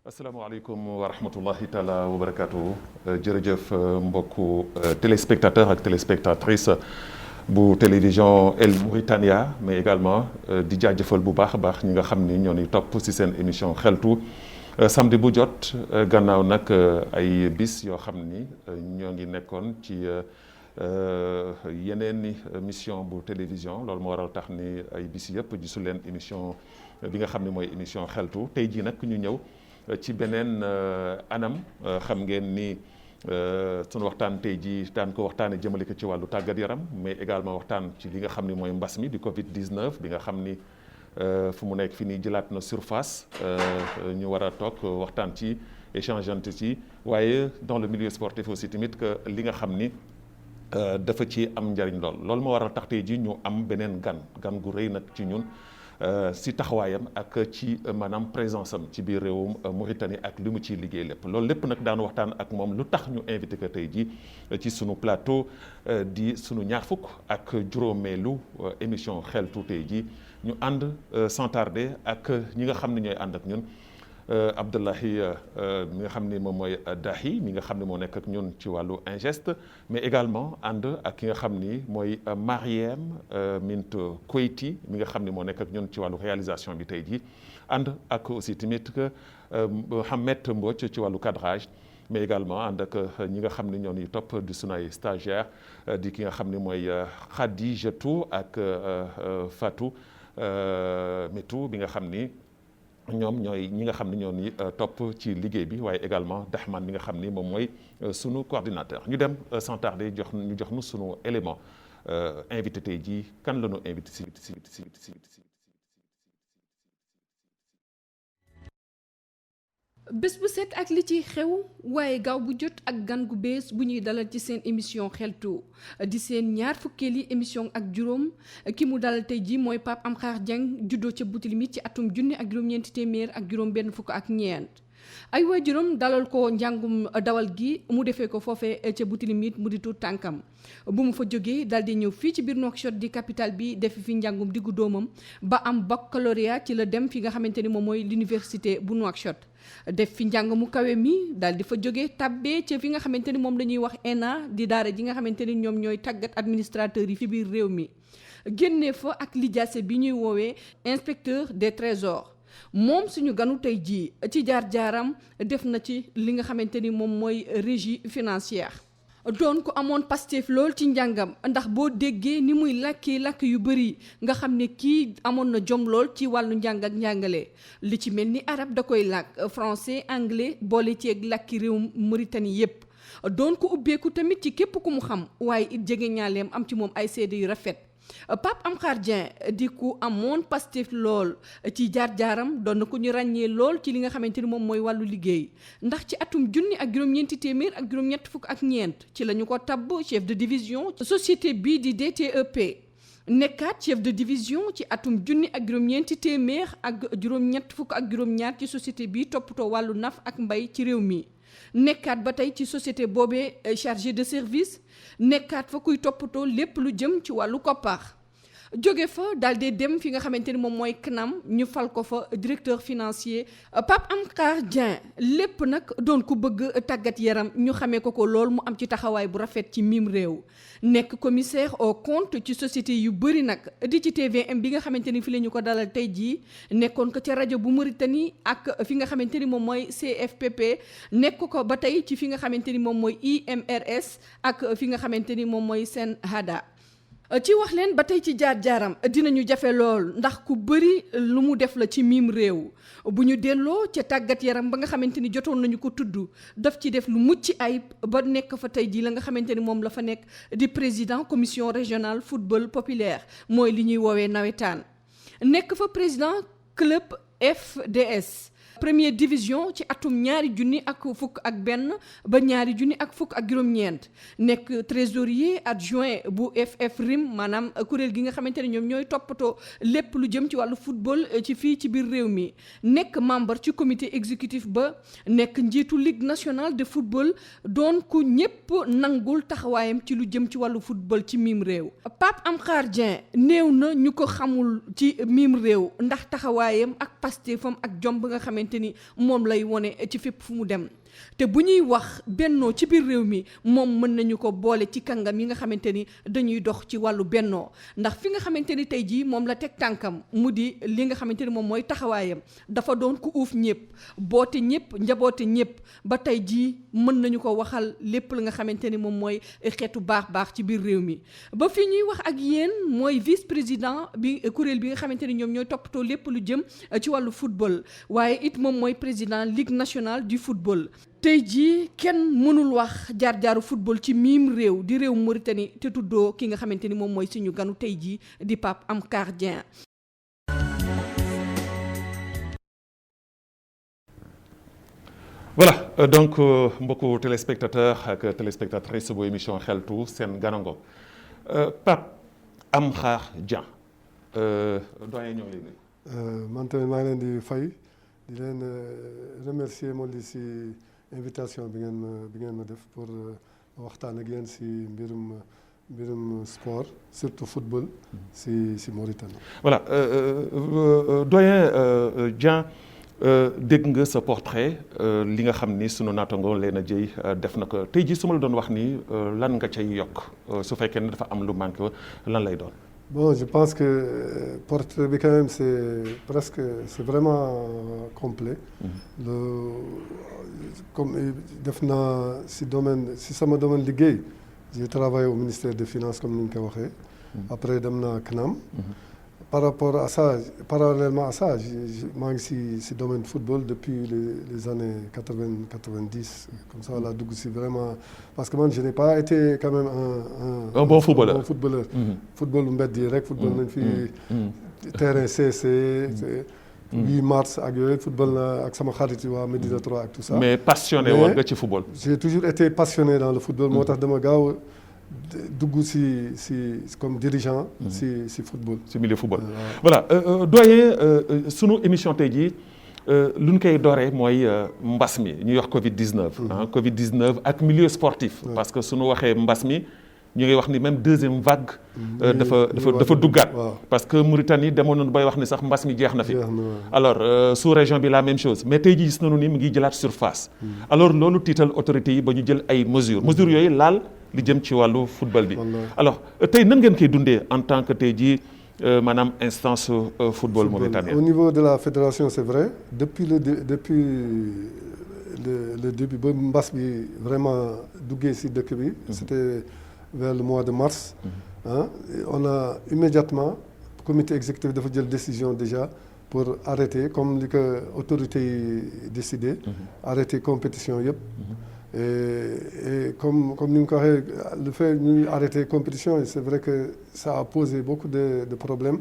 asalaamaaleykum wa rahmatullahi taala wa barakaatu jërëjëf mbokku téléspectateur ak téléspectatrice bu télévision El Mauritania mais également di jaajëfal bu baax a baax ñi nga xam ni ñoo ni topp ci seen émission xeltu samedi bu jot gannaaw nag ay bis yoo xam ni ñoo ngi nekkoon ci yeneen ni mission bu télévision loolu moo waral tax ni ay bis yëpp gisu leen émission bi nga xam ne mooy émission xeltu tey jii nag ñu ñëw ci beneen anam xam ngeen ni sunu waxtaan tey jii daan ko waxtaanee jëmale ko ci wàllu tàggat yaram mais également waxtaan ci li nga xam ni mooy mbas mi di Covid 19 bi nga xam ni fu mu nekk fi nii jëlaat na surface ñu war a toog waxtaan ci échangeante ci waaye dans le milieu sportif aussi tamit que li nga xam ni dafa ci am njariñ loolu moo waral tax tey jii ñu am beneen gan gu rëy nag ci ñun. si taxawaayam ak ci maanaam présence am ci biir réewum Mauritanie ak li mu ciy liggéey lépp loolu lépp nag daanu waxtaan ak moom lu tax ñu invité ko tey jii ci sunu plateau di sunu ñaar fukk ak juróomeelu émission xeltu tey jii ñu ànd sans tarder ak ñi nga xam ne ñooy ànd ak ñun Abdoulahi mi nga xam ne moom mooy Dahi mi nga xam ne moo nekk ak ñun ci wàllu ingeste mais également ànd ak ki nga xam ni mooy Mariem Mint Koiti mi nga xam ne moo nekk ak ñun ci wàllu réalisation bi tey jii ànd ak aussi tamit que Mohamed Mbodj ci wàllu cadrage mais également ànd ak ñi nga xam ne ñoo ñuy topp di sunu ay stagiaire di ki nga xam ne mooy Khadijatou ak Fatou Métou bi nga xam ni ñoom ñooy ñi nga xam ne ñoo ni topp ci liggéey bi waaye également Dahman mi nga xam ni moom mooy sunu coordinateur ñu dem sans tarder jox nu sunu élément invité tey jii kan la ñu invité si bés bu set ak li ciy xew waaye gaaw bu jot ak gan gu bees bu ñuy dalal ci seen émission xeltu di seen ñaar fukkeeli émission ak juróom ki mu dalal tey ji mooy Pape Amkhar Dieng juddoo ca Boutilimit ci atum junni ak juróom-ñeenti téeméer ak juróom benn fukk ak ñeent ay waajuram dalal ko njàngum dawal gi mu defee ko foofee ca Boutilimit mu di tuut tànkam bu mu fa jógee dal di ñëw fii ci biir Nouakchott di capitale bi def fi njàngum diggu doomam ba am baccalauréat ci la dem fi nga xamante ni moom mooy l'université bu Nouakchott def fi njàng mu kawe mi daal di fa jóge tabbee ca fi nga xamante ni moom la ñuy wax ENA di daara ji nga xamante ni ñoom ñooy tàggat administrateurs yi fi biir réew mi génnee fa ak lijaase bi ñuy woowee inspecteur des trésors moom suñu ganu tey jii ci jaar-jaaram def na ci li nga xamante ni moom mooy régie financière doon ko amoon Pastef lool ci njàngam ndax boo déggee ni muy làkk yu bëri nga xam ne kii amoon na jom lool ci wàllu njàng ak njàngale li ci mel ni arab da koy làkk français anglais boole ci ak làkki réew Mauritanie yépp doon ko ubbeeku tamit ci képp ku mu xam waaye it jege ñaaleem am ci moom ay seede yu rafet Pape Amkhar Dieng di ku amoon Pastef lool ci jaar-jaaram doon na ko ñu ràññee lool ci li nga xamante ni moom mooy wàllu liggéey ndax ci atum junni ak juróom-ñeenti téeméer ak juróom-ñett fukk ak ñeent ci la ñu ko tabb chef de division société bii di DTEP nekkaat chef de division ci atum junni ak juróom-ñeenti téeméer ak juróom-ñett fukk ak juróom-ñaar ci société bi toppatoo wàllu naf ak mbay ci réew mi nekkaat ba tey ci société boobee chargé de service nekkaat fa kuy toppatoo lépp lu jëm ci wàllu koppar jóge fa daal di dem fi nga xamante ni moom mooy CNAM ñu fal ko fa directeur financier Pape Amkhar Dieng lépp nag doon ku bëgg tàggat yaram ñu xamee ko lool mu am ci taxawaay bu rafet ci mim réew nekk commissaire au compte ci société yu bëri nag di ci TVM bi nga xamante ni fi la ñu ko dalal tey jii nekkoon ko ca rajo bu Mauritanie ak fi nga xamante ni moom mooy CFPP nekk ko ba tey ci fi nga xamante ni moom mooy IMRS ak fi nga xamante ni moom mooy Sen Hada ci wax leen ba tey ci jaar-jaaram dinañu jafe lool ndax ku bëri lu mu def la ci miim réew bu ñu delloo ca tàggat yaram ba nga xamante ni jotoon nañu ko tudd daf ci def lu mucc ayib ba nekk fa tey jii la nga xamante ni moom la fa nekk di président commission régionale football populaire mooy li ñuy woowee nawetaan nekk fa président club FDS première division ci atum ñaari junni ak fukk ak benn ba ñaari junni ak fukk ak juróom-ñeent nekk trésorier adjoint bu FFRIM maanaam kuréel gi nga xamante ne ñoom ñooy toppatoo lépp lu jëm ci wàllu football ci fii ci biir réew mi nekk membre ci comité exécutif ba nekk njiitu ligue nationale de football doon ku ñépp nangul taxawaayam ci lu jëm ci wàllu football ci miim réew Pape Amkhar Dieng néew na ñu ko xamul ci miim réew ndax taxawaayam ak pastéefam ak jom ba nga xamante xamante ni moom lay wone ci fépp fu mu dem. te bu ñuy wax bennoo ci biir réew mi moom mën nañu ko boole ci kàngam yi nga xamante ni dañuy dox ci wàllu bennoo ndax fi nga xamante ni tey jii moom la teg tànkam mu di li nga xamante ni moom mooy taxawaayam dafa doon ku uuf ñëpp boote ñëpp njaboote ñëpp ba tey jii mën nañu ko waxal lépp li nga xamante ni moom mooy xeetu baax ci biir réew mi. ba fi ñuy wax ak yéen mooy vice président bi kuréel bi nga xamante ni ñoom ñooy toppatoo lépp lu jëm ci wàllu football waaye it moom mooy président ligue nationale du football. tey jii kenn mënul wax jaar-jaaru football ci miim réew di réew Mauritanie te tuddoo ki nga xamante ni moom mooy suñu ganu tey jii di Pape Amkar Dieng. voilà donc mbokku téléspectateur ak téléspectatrice bu émission xeltu seen ganango Pape Amkar Dieng doyen ñoo ngi lay nuyu. man tamit maa ngi leen di fay di leen remercier moo di si invitation bi ngeen ma def pour waxtaan ak yéen si mbirum sport surtout football si Mauritanie. voilà doyen Dieng dégg nga sa portrait li nga xam ni sunu naatango Léna Dieye def na ko tey jii su ma la doon wax ni lan nga cay yokk su fekkee ne dafa am lu manqué lan lay doon. Bon, je pense que portrait bi quand même c'est vraiment complet. Comme def naa si sama domaine liggéey j'ai travaillé au ministère des Finances comme ni ñu ko waxee. Après dem naa CNAM. Par rapport à ça, parallèlement à ça, maa ngi si domaine football depuis les années 90. Comme ça laa dugg si vraiment parce que man je n'ai pas été quand même un bon footballeur. Football mbedd yi rek football nañ fi terrain CC. 8 mars ak yooyu football na ak sama xarit yi waa Médina 3 ak tout ça. Mais passionné woon nga ci football. J'ai toujours été passionné dans le football moo tax dama gaaw dugg si comme dirigeant. si football. si milieu football. Voilà doyen sunu émission tey jii lu ñu koy dooree mooy mbas mi ñuy wax Covid 19. Covid 19 ak milieu sportif. Parce que sunu waxee mbas mi ñu ngi wax ni même deuxième vague. dafa duggaat. Parce que Mauritanie demoon nañu bay wax ni sax mbas mi jeex na fi. Alors sous région bi la même chose mais tey jii gis nañu ni mu ngi jëlaat surface. Alors loolu tiital autorités yi ba ñu jël ay mesures yooyu laal. li jëm ci wàllu football bi. Alors tey nan ngeen koy dundee en tant que tey jii maanaam instance football mauritanienne. Au niveau de la fédération c'est vrai depuis le début ba mbas bi vraiment duggee si dëkk bi. C'était vers le mois de mars. On a immédiatement comité exécutif dafa jël décision déjà pour arrêter comme li ko autorités yi décidé. Arrêter compétition yëpp. Et comme ni nga ko waxee le fait ñuy arrêter compétition c'est vrai que ça a posé beaucoup de problèmes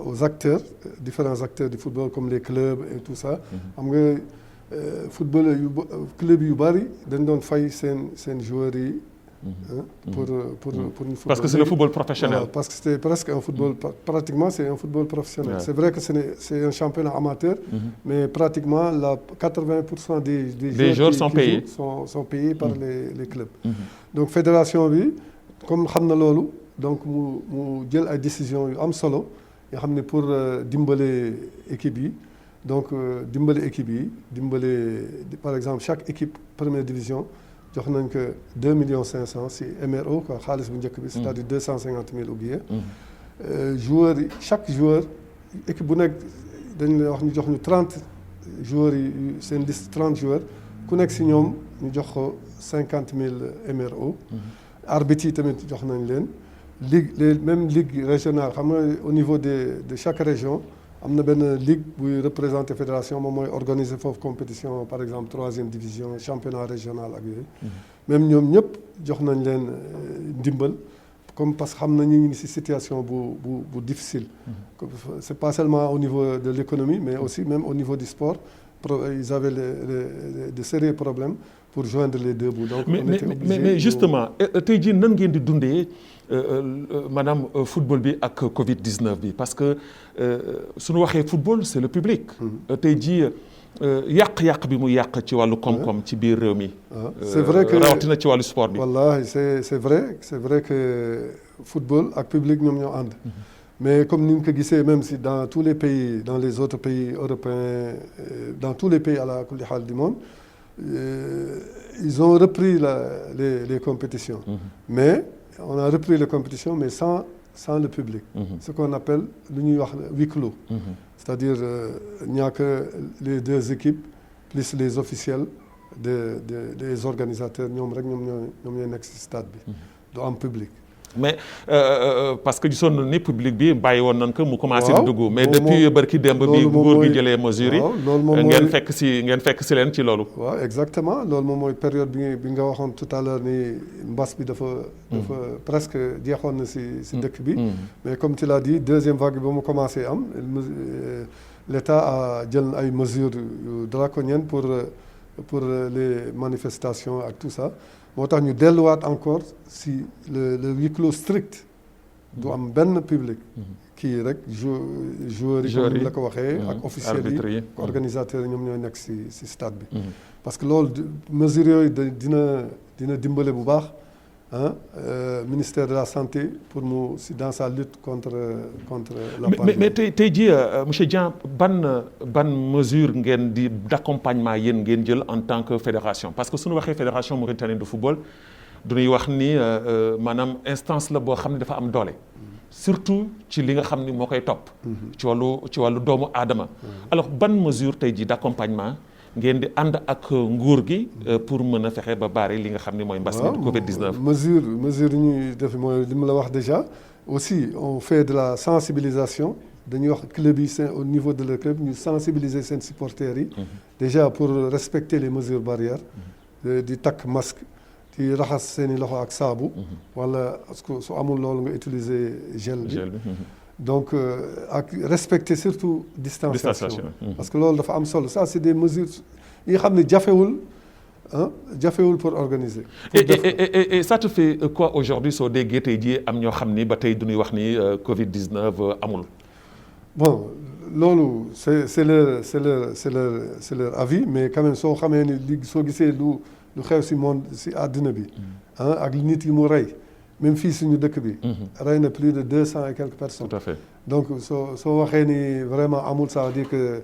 aux acteurs, différents acteurs du football comme les clubs et tout ça. Xam nga football club yu bari dañ doon fay seen joueurs yi. Pour parce que c'est le football professionnel. Parce que c'était presque un football pratiquement c'est un football professionnel. Ouais. C'est vrai que c'est un championnat amateur, mais pratiquement 80% des joueurs sont payés. Sont payés par les clubs. Donc fédération bi comme xam na loolu donc mu jël ay décisions yu am solo yoo xam ne pour dimbale équipe yi donc dimbale par exemple chaque équipe première division. jox nañ ko 2,5 millions si MRO quoi xaalis bu njëkk bi c'est-à-dire 250,000 oubliés. Joueurs yi chaque joueur équipe bu nekk dañ la wax ñu jox ñu 30 joueurs yi seen liste 30 joueurs ku nekk si ñoom ñu jox ko 50,000 MRO. Arbitres yi tamit jox nañ leen même ligue régionale xam nga au niveau de chaque région am na benn ligue buy représenter fédération moom mooy organiser foofu compétition par exemple 3e division championnat régional ak yooyu. Même ñoom ñëpp jox nañ leen ndimbal comme parce que xam nañ ñu ngi ci situation bu difficile. C'est pas seulement au niveau de l'économie mais aussi même au niveau du sport ils avaient de sérieux problèmes pour joindre les deux bouts. Donc on était obligé mais justement tey jii nan ngeen di dundee maanaam football bi ak Covid 19 bi parce que suñu waxee football c'est le public. tey jii yàq bi mu yàq ci wàllu koom-koom ci biir réew mi. c'est vrai que rawatina ci wàllu sport bi. wallahi c'est vrai que football ak public ñoom ñoo ànd. mais comme ni ñu ko gisee même si dans tous les pays dans les autres pays européens dans tous les pays à la kulli haal du monde ils ont repris les compétitions mais on a repris les compétitions mais sans le public ce qu'on appelle lu ñuy wax huis clos c'est-à-dire ñàkk les deux équipes plus les officiels des organisateurs ñoom rek ñoom ñooy nekk ci stade bi du am public. mais parce que gisoon na ni public bi bàyyi woon nañ ko mu commencé di dugg mais depuis barki démb bi nguur gi jëlee mesures yi ngeen fekk si leen ci loolu. waaw exactement loolu moom mooy période bi nga waxoon tout à l'heure ni mbas bi dafa presque jeexoon na si dëkk bi mais comme tu l'as dit deuxième vague bi ba mu commencé am l'État a jël ay mesures draconiennes pour les manifestations ak tout ça moo tax ñu delluwaat encore si le huis clos strict du am benn public kii rek joueurs yi comme la ko waxee ak officiels yi organisateurs yi ñoom ñooy nekk si stade bi parce que loolu mesures yooyu dina dimbale bu baax ministère de la santé pour mu si dans sa lutte contre la pandémie. mais tey jii monsieur Dieng ban mesure ngeen di d'accompagnement yéen ngeen jël en tant que fédération parce que suñu waxee fédération mauritanienne de football duñuy wax ni maanaam instance la boo xam ne dafa am doole. surtout ci li nga xam ni moo koy topp. ci wàllu doomu aadama. alors ban mesure tey jii d'accompagnement ngeen di ànd ak nguur gi pour mën a fexe ba baare li nga xam ne mooy mbas mi Covid 19. mesure yi ñuy def mooy li ma la wax déjà aussi on fait de la sensibilisation dañuy wax club yi au niveau de leur club ñu sensibiliser seen supporters yi. déjà pour respecter les mesures barrières. di takk masque di raxas seen i loxo ak saabu. wala su amul loolu nga utiliser gel bi. donc ak respecter surtout distanciation parce que loolu dafa am solo ça c'est des mesures yi nga xam ne jafewul pour organiser. et ça te fait quoi aujourd'hui soo déggee tey jii am ñoo xam ni ba tey du ñuy wax ni Covid 19 amul. bon loolu c'est leur avis mais quand même soo xamee ni li soo gisee lu xew si monde si àddina bi. ak nit yi mu rey. même fii suñu dëkk bi. rey na plus de 200 et quelques personnes. tout à fait donc soo waxee ni vraiment amul ça veut dire que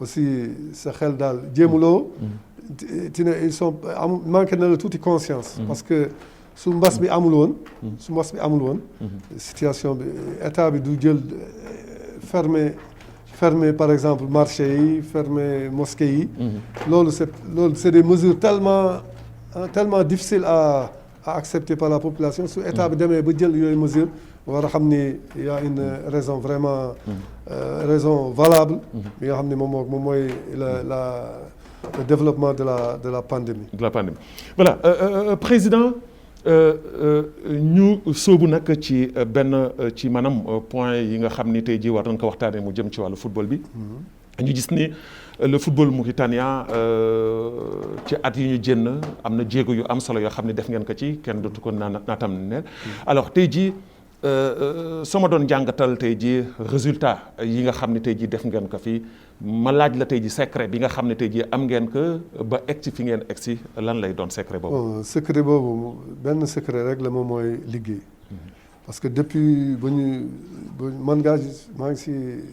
aussi sa xel daal jéemuloo. ils sont manqué na la tuuti conscience. parce que su mbas bi amul woon. situation bi état bi du jël fermer par exemple marché yi fermer mosquée yi. loolu c'est des mesures tellement difficiles à accepté par la population su état bi demee ba jël yooyu mesure war a xam ni y a une raison vraiment raison valable bi nga xam ni moom mooy le développement de la pandémie. de la pandémie voilà président ñu sóobu nag ci ci maanaam point yi nga xam ni tey jii war nañ ko waxtaanee mu jëm ci wàllu football bi. ñu gis ni le football mauritanien ci at yi ñu génn am na jéego yu am solo yoo xam ne def ngeen ko ci kenn dootu ko naatam ne alors tey jii soo ma doon jàngatal tey jii résultat yi nga xam ne tey jii def ngeen ko fi ma laaj la tey jii secret bi nga xam ne tey jii am ngeen ko ba egg ci fi ngeen egg si lan lay doon secret boobu. secret boobu benn secret rek la moom mooy liggéey. parce que depuis maa ngi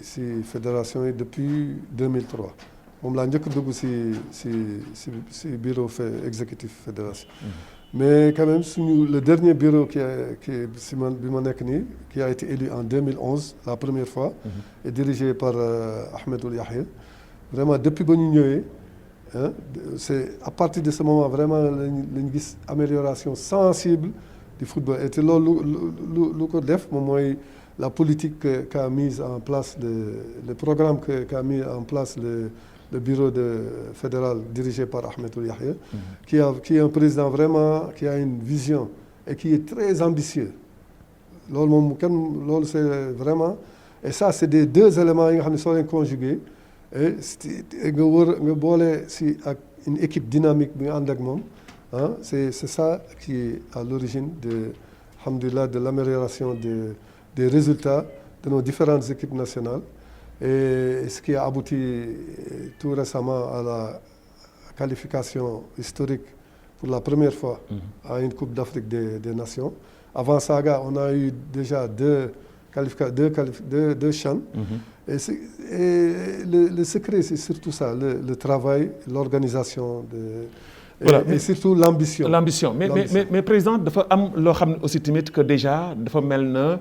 si fédération yi depuis 2003 moom laa njëkk dugg si bureau exécutif fédération. mais quand même le dernier bureau qui bi ma nekk nii qui a été élu en 2011 la première fois. et dirigé par Ahmed Ould Yahya vraiment depuis ba ñu ñëwee c'est à partir de ce moment vraiment lañu gis amélioration sensible du football et te loolu lu ko def moom mooy la politique qu'a mise en place le programme qu'a mis en place le bureau fédéral dirigé par Ahmed Ould Yahya qui est un président vraiment qui a une vision et qui est très ambitieux loolu c'est vraiment et ça c'est des deux éléments yi nga xam ne soo leen conjugué et nga boole si ak une équipe dynamique bi nga ànd ak moom c'est ça qui est à l'origine alhamdoulilah de l'amélioration des résultats de nos différentes équipes nationales et ce qui a abouti tout récemment à la qualification historique pour la première fois à une Coupe d'Afrique des Nations. Avant ça, on a eu déjà deux deux CHAN. Et le secret, c'est surtout ça, le travail, l'organisation, voilà. Et surtout l'ambition. L'ambition. Mais président, dafa am loo xam ne aussi tamit que déjà dafa mel na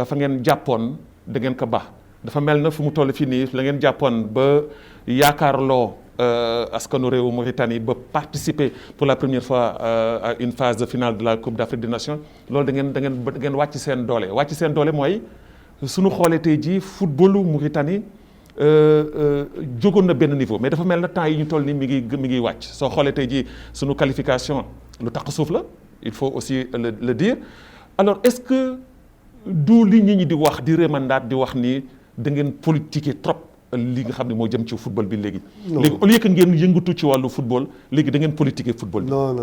fa ngeen jàppoon da ngeen ko baax dafa mel na fu mu toll fii nii la ngeen jàppoon ba yaakaarloo askanu réewu Mauritanie ba participer pour la première fois à une phase de finale de la Coupe d'Afrique des Nations loolu da ngeen wàcc seen doole mooy suñu xoolee tey jii footballu Mauritanie jógoon na benn niveau mais dafa mel na temps yi ñu toll nii mi ngi wàcc soo xoolee tey jii suñu qualification lu tax suuf la il faut aussi le dire alors est-ce que du li ñi di wax di remandaat di wax ni da ngeen politiquer trop li nga xam ne moo jëm ci football bi léegi. léegi au lieu que ngeen yëngatu ci wàllu football léegi da ngeen politiquer football bi. non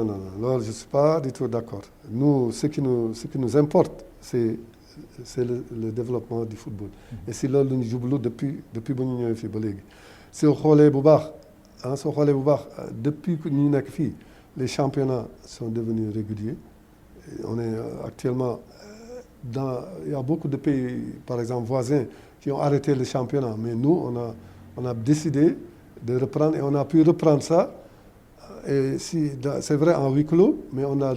loolu je suis pas du tout d'accord nous ce qui nous importe c'est le développement du football. Et si loolu ñu jublu depuis ba ñu ñëwee fii ba léegi soo xoolee bu baax depuis que ñu nekk fii les championnats sont devenus réguliers. On est actuellement il y a beaucoup de pays par exemple voisins qui ont arrêté le championnat mais nous on a décidé de reprendre et on a pu reprendre ça et c'est vrai en huis clos mais on a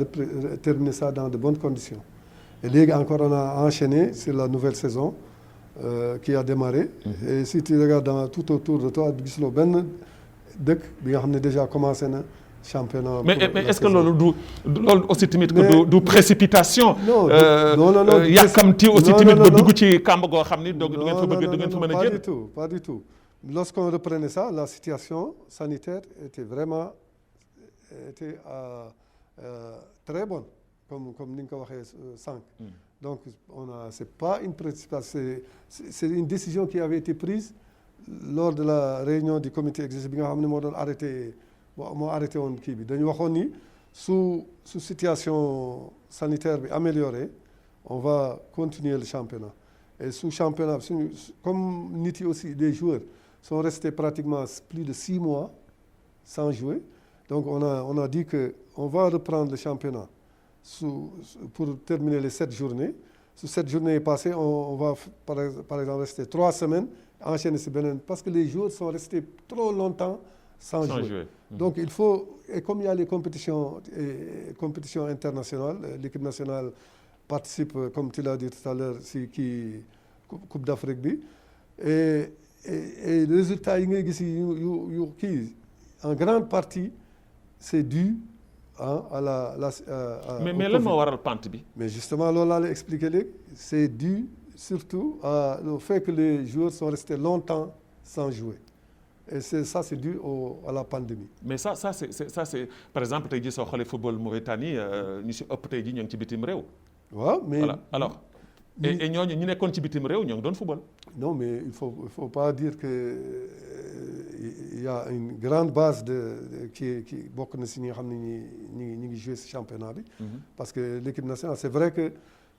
terminé ça dans de bonnes conditions. Et léegi encore on a enchaîné sur la nouvelle saison qui a démarré. Et si tu regardes tout autour de toi gisuloo benn dëkk bi nga xam ne déjà commencé na championnat. mais est-ce que loolu loolu aussi tamit que du précipitation. non yàkkamti aussi tamit ba dugg ci kàmb goo xam ni du ngeen fa bëgg du ngeen fa mën a jël. pas du tout lorsqu'on reprenait ça la situation sanitaire était vraiment très bonne. Comme ni nga ko waxee sànq. Donc c'est pas une précipitation c'est une décision qui avait été prise lors de la réunion du comité exécutif bi nga xam ne moo doon arrêté woon kii bi dañu waxoon ni su situation sanitaire bi améliorée on va continuer le championnat et sous championnat comme nit yi aussi des joueurs sont restés pratiquement plus de 6 mois sans jouer donc on a dit que on va reprendre le championnat pour terminer les 7 journées. Si 7 journées est passée, on va par exemple rester 3 semaines, enchaîner ce beneen parce que les joueurs sont restés trop longtemps sans jouer. Donc il faut, et comme il y a les compétitions internationales, l'équipe nationale participe, comme tu l'as dit tout à l'heure, si Coupe d'Afrique bi, et les résultats yi ngay gis yu kii en grande partie c'est dû à mais lan moo waral pente bi. mais justement loolu laa lay expliquer léegi c'est dû surtout au fait que les joueurs sont restés longtemps sans jouer et c'est dû à la pandémie. mais ça c'est par exemple tey jii soo xoolee football Mauritanie ñu si ëpp tey jii ñoo ngi ci bitim réew. waaw mais voilà alors. et ñooñu ñu nekkoon ci bitim réew ñoo ngi doon football. non mais il faut pas dire que il y a une grande base qui bokk na si ñi nga xam ne ñi ngi jouer ce championnat bi. parce que l'équipe nationale c'est vrai que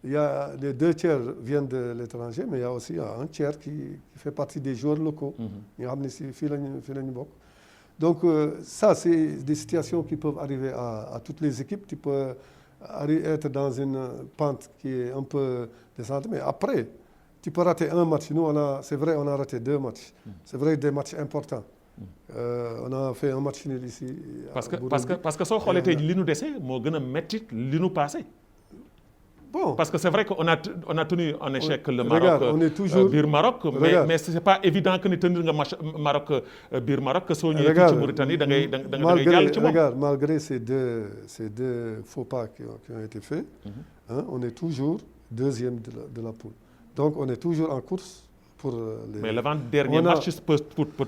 il y a les 2 tiers viennent de l'étranger mais il y a aussi un tiers qui fait partie des joueurs locaux. ñi nga xam ne si fii lañu bokk. donc ça c'est des situations qui peuvent arriver à toutes les équipes. Tu peux être dans une pente qui est un peu descendante mais après tu peux rater un match. Nous c'est vrai on a raté 2 matchs. C'est vrai des matchs importants. On a fait un match nul ici. parce que soo xoolee tey li nu dese moo gën a métti li nu passé. Bon. Parce que c'est vrai qu'on a tenu en échec le Maroc. On est toujours biir Maroc mais c'est pas évident que ni tenir nga match Maroc biir Maroc que soo ñëwee fii ci Mauritanie da ngay jàll ci moom. Regarde malgré ces deux faux pas qui ont été faits, on est toujours 2e de la poule. Donc on est toujours en course pour mais l'avant-dernier match peut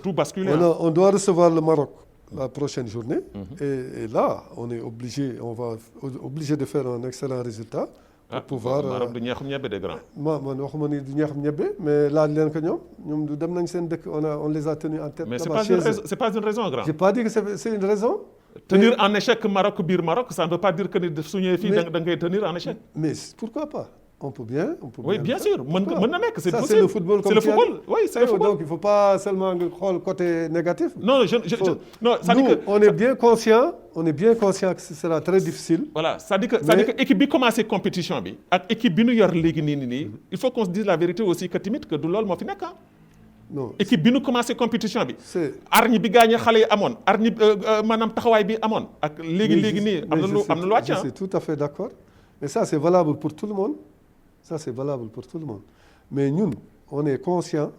tout basculer. On doit recevoir le Maroc la prochaine journée. Et là on est obligé de faire un excellent résultat. Pour pouvoir Maroc du ñeexum ñebe de grand. man waxuma ni du ñeexum ñebe mais laaj leen ko ñoom du dem nañ seen dëkk on les a tenus en tête. mais c'est pas une raison grand. J'ai pas dit que c'est une raison. tenir en échec Maroc biir Maroc ça ne veut pas dire que ni su ñëwee fii da ngay tenir en échec. mais pourquoi pas On peut bien. Oui, bien sûr. Mën na nekk, c'est ça, possible. c'est le football. C'est le football. Oui, c'est le football. Donc, il ne faut pas seulement xool le côté négatif. Non, non, ça dit que... on est bien conscient que ce sera très difficile. Voilà, ça dit que équipe bi commencé compétition bi ak équipe bi ñu yor léegi nii il faut qu'on se dise la vérité aussi que tamit que du loolu moo fi nekk non équipe bi ñu commencé compétition bi. c'est arñi bi gaañee xale yi amoon arñi maanaam taxawaay bi amoon ak léegi nii am na lu wàcc. Je suis tout à fait d'accord mais ça c'est valable pour tout le monde. Ça, c'est valable pour tout le monde. Mais nous, on est conscient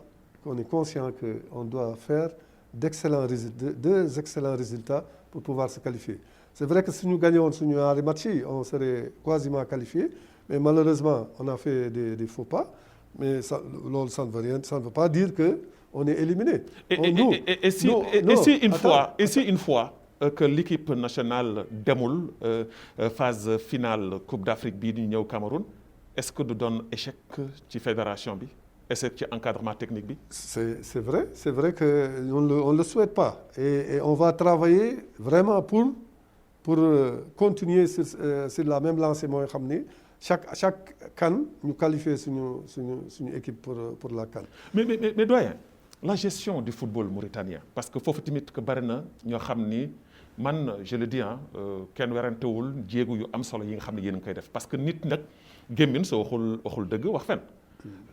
qu'on doit faire deux excellents résultats pour pouvoir se qualifier. C'est vrai que si nous gagnons les matchs, on serait quasiment qualifié. Mais malheureusement, on a fait des faux pas. Mais ça ne veut rien, ça ne veut pas dire qu'on est éliminé. Et si une fois que l'équipe nationale demul phase finale Coupe d'Afrique bii di ñëw Cameroun, est-ce que du doon échec ci fédération bi échec ci encadrement technique bi. C'est vrai que on le souhaite pas et on va travailler vraiment pour continuer sur la même lancée mooy xam ni chaque CAN ñu qualifier suñu équipe pour la CAN. mais doyen la gestion du football mauritanien parce que foofu tamit que bari na ñoo xam ni man je le dis kenn werantewul jéego yu am solo yi nga xam ne yéen a ngi koy def parce que nit nag gémmin soo waxul dëgg wax fen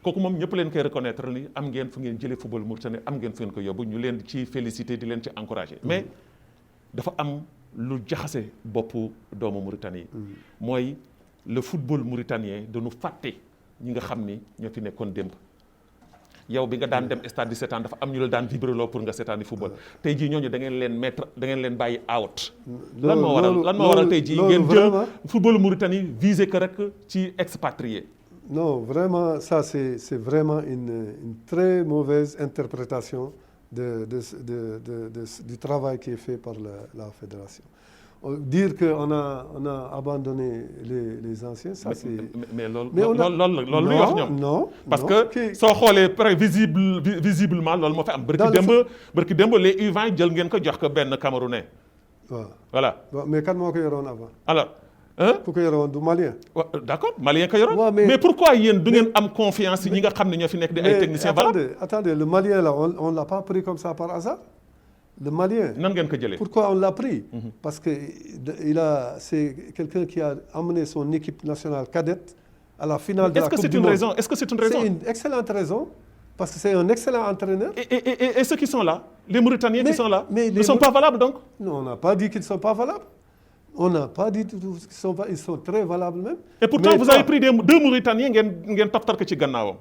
kooku moom ñëpp leen koy reconnaître ni am ngeen fu ngeen jëlee football mauritanien am ngeen fu ngeen ko yóbbu ñu leen ci féliciter di leen ci encourager mais dafa am lu jaxase boppu doomu Mauritanie yi mooy le football mauritanien dañu fàtte ñi nga xam ni ñoo fi nekkoon démb yow bi nga daan dem stade di seetaan dafa am ñu la daan vibreloo pour nga seetaani football tey jii ñooñu da ngeen leen bàyyi out. lan moo waral tey jii ngeen jël football Mauritanie visé que rek ci expatrié. non vraiment ça c'est vraiment une très mauvaise interprétation du travail qui est fait par la fédération. Dire qu'on a abandonné les anciens, ça c'est... Mais loolu wax ñoom. Non. Parce que soo xoolee visiblement loolu moo fi am. Barki démb les U20 jël ngeen ko jox ko benn Camerounais. waaw voilà. mais kan moo ko yoroon avant. alors. ku ko yoroon du Malien. d'accord Malien ko yoroon. mais pourquoi yéen du ngeen am confiance ci ñi nga xam ne ñoo fi nekk di ay techniciens valables. attendez le Malien là on l'a pas pris comme ça par hasard. Le Malien. Nan ngeen ko jëlee. Pourquoi on l'a pris? Parce que c'est quelqu'un qui a amené son équipe nationale cadette à la finale de la Coupe du Monde. Est-ce que c'est une raison? C'est une excellente raison parce que c'est un excellent entraîneur. Et ceux qui sont là, les Mauritaniens qui sont là, ne sont pas valables donc? Non, on n'a pas dit qu'ils ne sont pas valables. On n'a pas dit qu'ils sont pas, ils sont très valables même. Et pourtant vous avez pris deux Mauritaniens ngeen toptal ko ci gannaawam.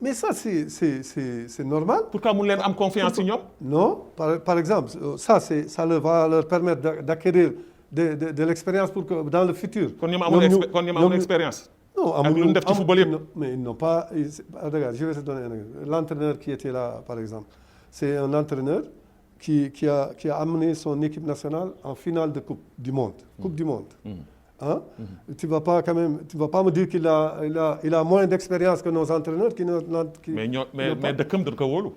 Mais ça, c'est normal. Pourquoi mu leen am confiance ci ñoom? Non, par exemple, ça va leur permettre d'acquérir de l'expérience pour que dans le futur. Kon ñoom amul expérience. Non, ak lu ñu def ci football yëpp. Mais ils n'ont pas. Regarde, je vais te donner un exemple. L'entraîneur qui était là, par exemple, c'est un entraîneur qui a amené son équipe nationale en finale de Coupe du Monde. Coupe du Monde. Hein? Tu vas pas me dire qu'il a moins d'expérience que nos entraîneurs mais dëkkam dañ ko wóolu.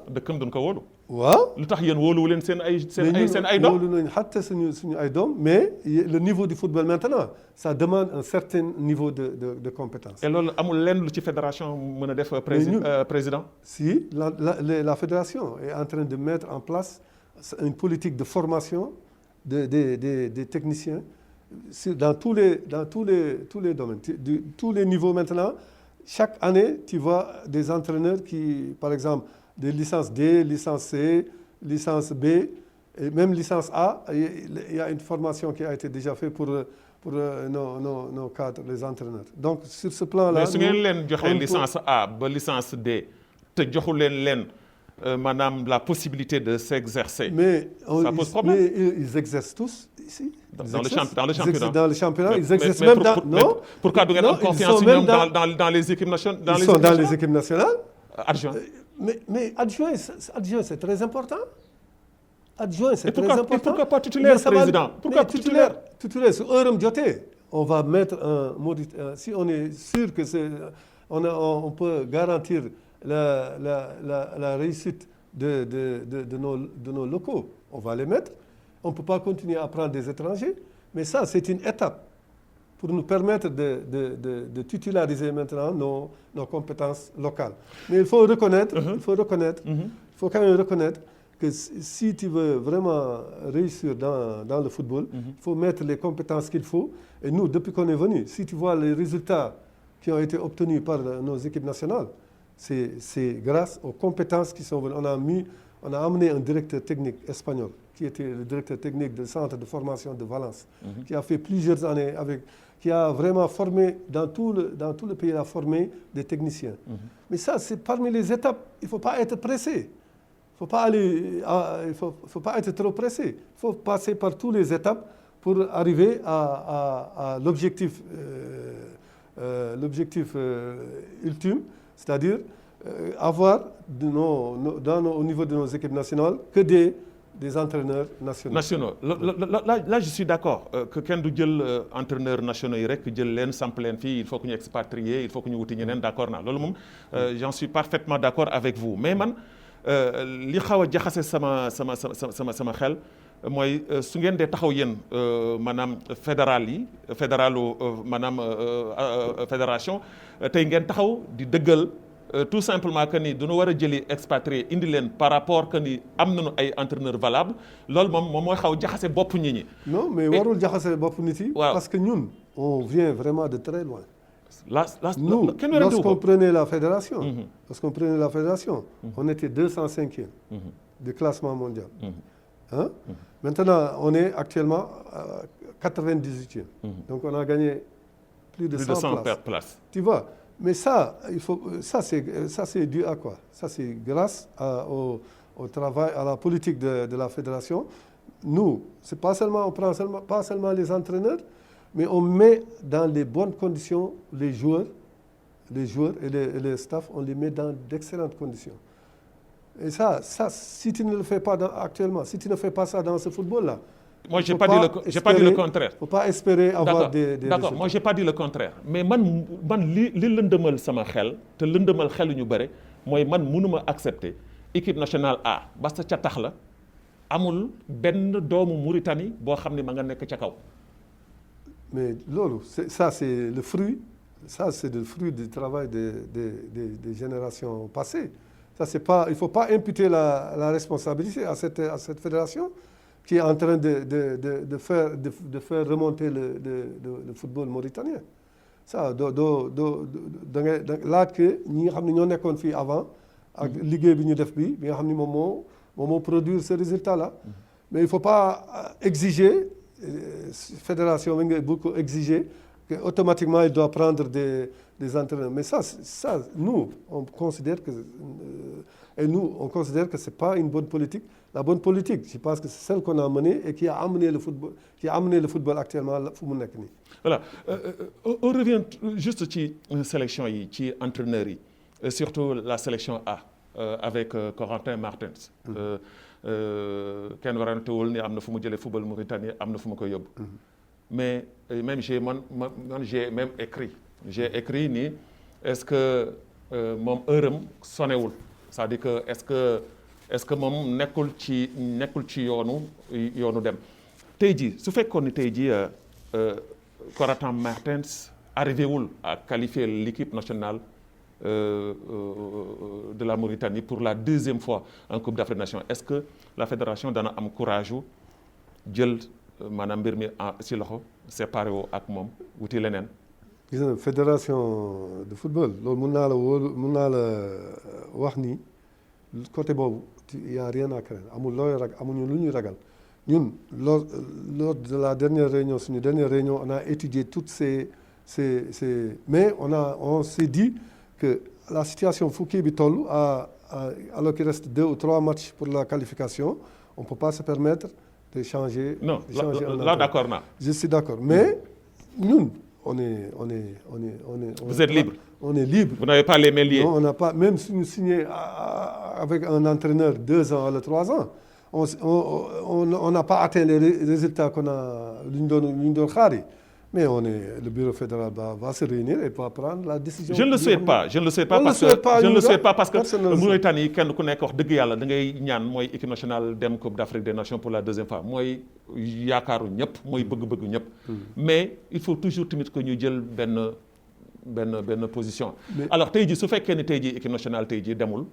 dëkkam dañ ko wóolu. waaw. lu tax yéen wóoluwu leen seen ay doom. wóolu nañu xatte suñu ay doom mais le niveau du football maintenant ça demande un certain niveau de compétence. et loolu amul lenn lu ci fédération mën a def président. Si la fédération est en train de mettre en place une politique de formation des techniciens. Dans tous les domaines, tous les niveaux maintenant, chaque année, tu vois des entraîneurs qui, par exemple, des licences D, licence C, licence B, et même licence A, il y a une formation qui a été déjà faite pour nos cadres, les entraîneurs. Donc, sur ce plan-là... Mais si vous avez licence A, licence D, te joxu leen madame la possibilité de s'exercer. Ça pose problème. Mais ils exercent tous ici. Dans le championnat. Dans le championnat, ils exercent même dans... Non. Pourquoi vous avez confiance dans les équipes nationales? Ils sont dans les équipes nationales. Adjoint. Mais adjoint, c'est très important. Adjoint, c'est très important. Et pourquoi pas titulaire, président? Pourquoi titulaire? Titulaire, sur Eurum Dioté, on va mettre si on est sûr que on peut garantir la réussite de nos locaux, on va les mettre. On ne peut pas continuer à prendre des étrangers, mais ça, c'est une étape pour nous permettre de titulariser maintenant nos compétences locales. Mais il faut reconnaître, il faut quand même reconnaître que si tu veux vraiment réussir dans le football, il faut mettre les compétences qu'il faut. Et nous, depuis qu'on est venu, si tu vois les résultats qui ont été obtenus par nos équipes nationales, c'est grâce aux compétences qui sont venues. On a amené un directeur technique espagnol qui était le directeur technique du centre de formation de Valence, qui a fait plusieurs années qui a vraiment formé dans tout le pays, a formé des techniciens. Mais ça, c'est parmi les étapes. Il ne faut pas être pressé. Il ne faut pas être trop pressé. Il faut passer par toutes les étapes pour arriver à l'objectif ultime, c'est-à-dire avoir au niveau de nos équipes nationales que des entraîneurs nationaux. Là, je suis d'accord que kenn du jël entraîneurs nationaux yi rek jël leen samp leen fii il faut que ñu expatrier il faut que ñu wuti ñeneen d'accord naa loolu moom j'en suis parfaitement d'accord avec vous mais man li xaw a jaxase sama xel mooy su ngeen dee taxaw yéen maanaam fédération tey ngeen taxaw di dëggal tout simplement que ni duñu war a jëli expatrié indi leen par rapport que ni am nañu ay entraîneurs valables loolu moom mooy xaw jaxase bopp nit ñi. non mais warul jaxase bopp nit yi. parce que ñun on vient vraiment de très loin. Nous, lorsqu'on prenait la fédération, on était 205e du classement mondial. Maintenant, on est actuellement 98e. Donc, on a gagné plus de 100 places. Tu vois, mais ça c'est dû à quoi? Ça, c'est grâce au travail, à la politique de la fédération. Nous, c'est pas seulement, on prend pas seulement les entraîneurs, mais on met dans les bonnes conditions les joueurs et les staffs, on les met dans d'excellentes conditions. Et ça, si tu ne le fais pas actuellement, si tu ne fais pas ça dans ce football-là, moi, j'ai pas dit le contraire. Il ne faut pas espérer avoir des D'accord, moi, j'ai pas dit le contraire. Mais man li lëndëmal sama xel te lëndëmal xelu ñu bare mooy man mënuma accepter équipe nationale A ba sa ca tax la amul benn doomu Mauritanie boo xam ne ma nga nekk ca kaw. Mais lolo, ça c'est le fruit du travail des générations passées. Ça, c'est pas, il ne faut pas imputer la responsabilité à cette fédération qui est en train de faire remonter le football mauritanien. Ça, là que ñi nga xam ne ñoo nekkoon fii avant ak liggéey bi ñu def bi nga xam ne moom moo produire ce résultat-là. Mais il ne faut pas exiger fédération bi nga beaucoup exiger que automatiquement il doit prendre des entraîneurs. Mais ça nous on considère que c'est pas une bonne politique. La bonne politique, je pense que c'est celle qu'on a menée et qui a amené le football actuellement fu mu nekk nii. Voilà, on revient juste ci sélection yi ci entraîneurs yi surtout la sélection A avec Corentin Martins. Kenn warantewul ni am na fu mu jëlee football Mauritanie am na fu mu koy yóbbu. Mais même j'ai même écrit ni est-ce que moom heure am sonewul c'est-à-dire que est-ce que moom nekkul ci yoonu dem tey jii su fekkoon ni tey jii Corentin Martins arrivé wul à qualifier l'équipe nationale de la Mauritanie pour la deuxième fois en Coupe d'Afrique des Nations est-ce que la fédération dana am courage u jël maanaam mbir mi ci loxo séparé woo ak moom wuti leneen. gis nga fédération de football loolu mun naa la wax ni côté boobu il y a rien à craindre amuñu lu ñuy ragal ñun lors de la dernière réunion on a étudié toutes ces mais on s'est dit que la situation fu bi toll alors qu'il reste 2 ou 3 matchs pour la qualification on peut pas se permettre de changer. Non, là d'accord na. Je suis d'accord, mais ñun on est. Vous êtes libre. On est libre. Vous n'avez pas les mains liées. Non, on n'a pas, même si nous signons avec un entraîneur 2 ans ou 3 ans, on n'a pas atteint les résultats qu'on a lu ñu doon xaari Mais le bureau fédéral va se réunir et va prendre la décision. Je ne le souhaite pas. Je ne le souhaite pas parce que Mauritanie kenn ku nekk wax dëgg yàlla da ngay ñaan mooy équipe nationale dem Coupe d'Afrique des Nations pour la deuxième fois mooy yaakaaru ñëpp mooy bëgg-bëggu ñëpp. Mais il faut toujours tamit que ñu jël benn position. Alors tey jii su fekkee ne tey jii équipe nationale tey jii demul.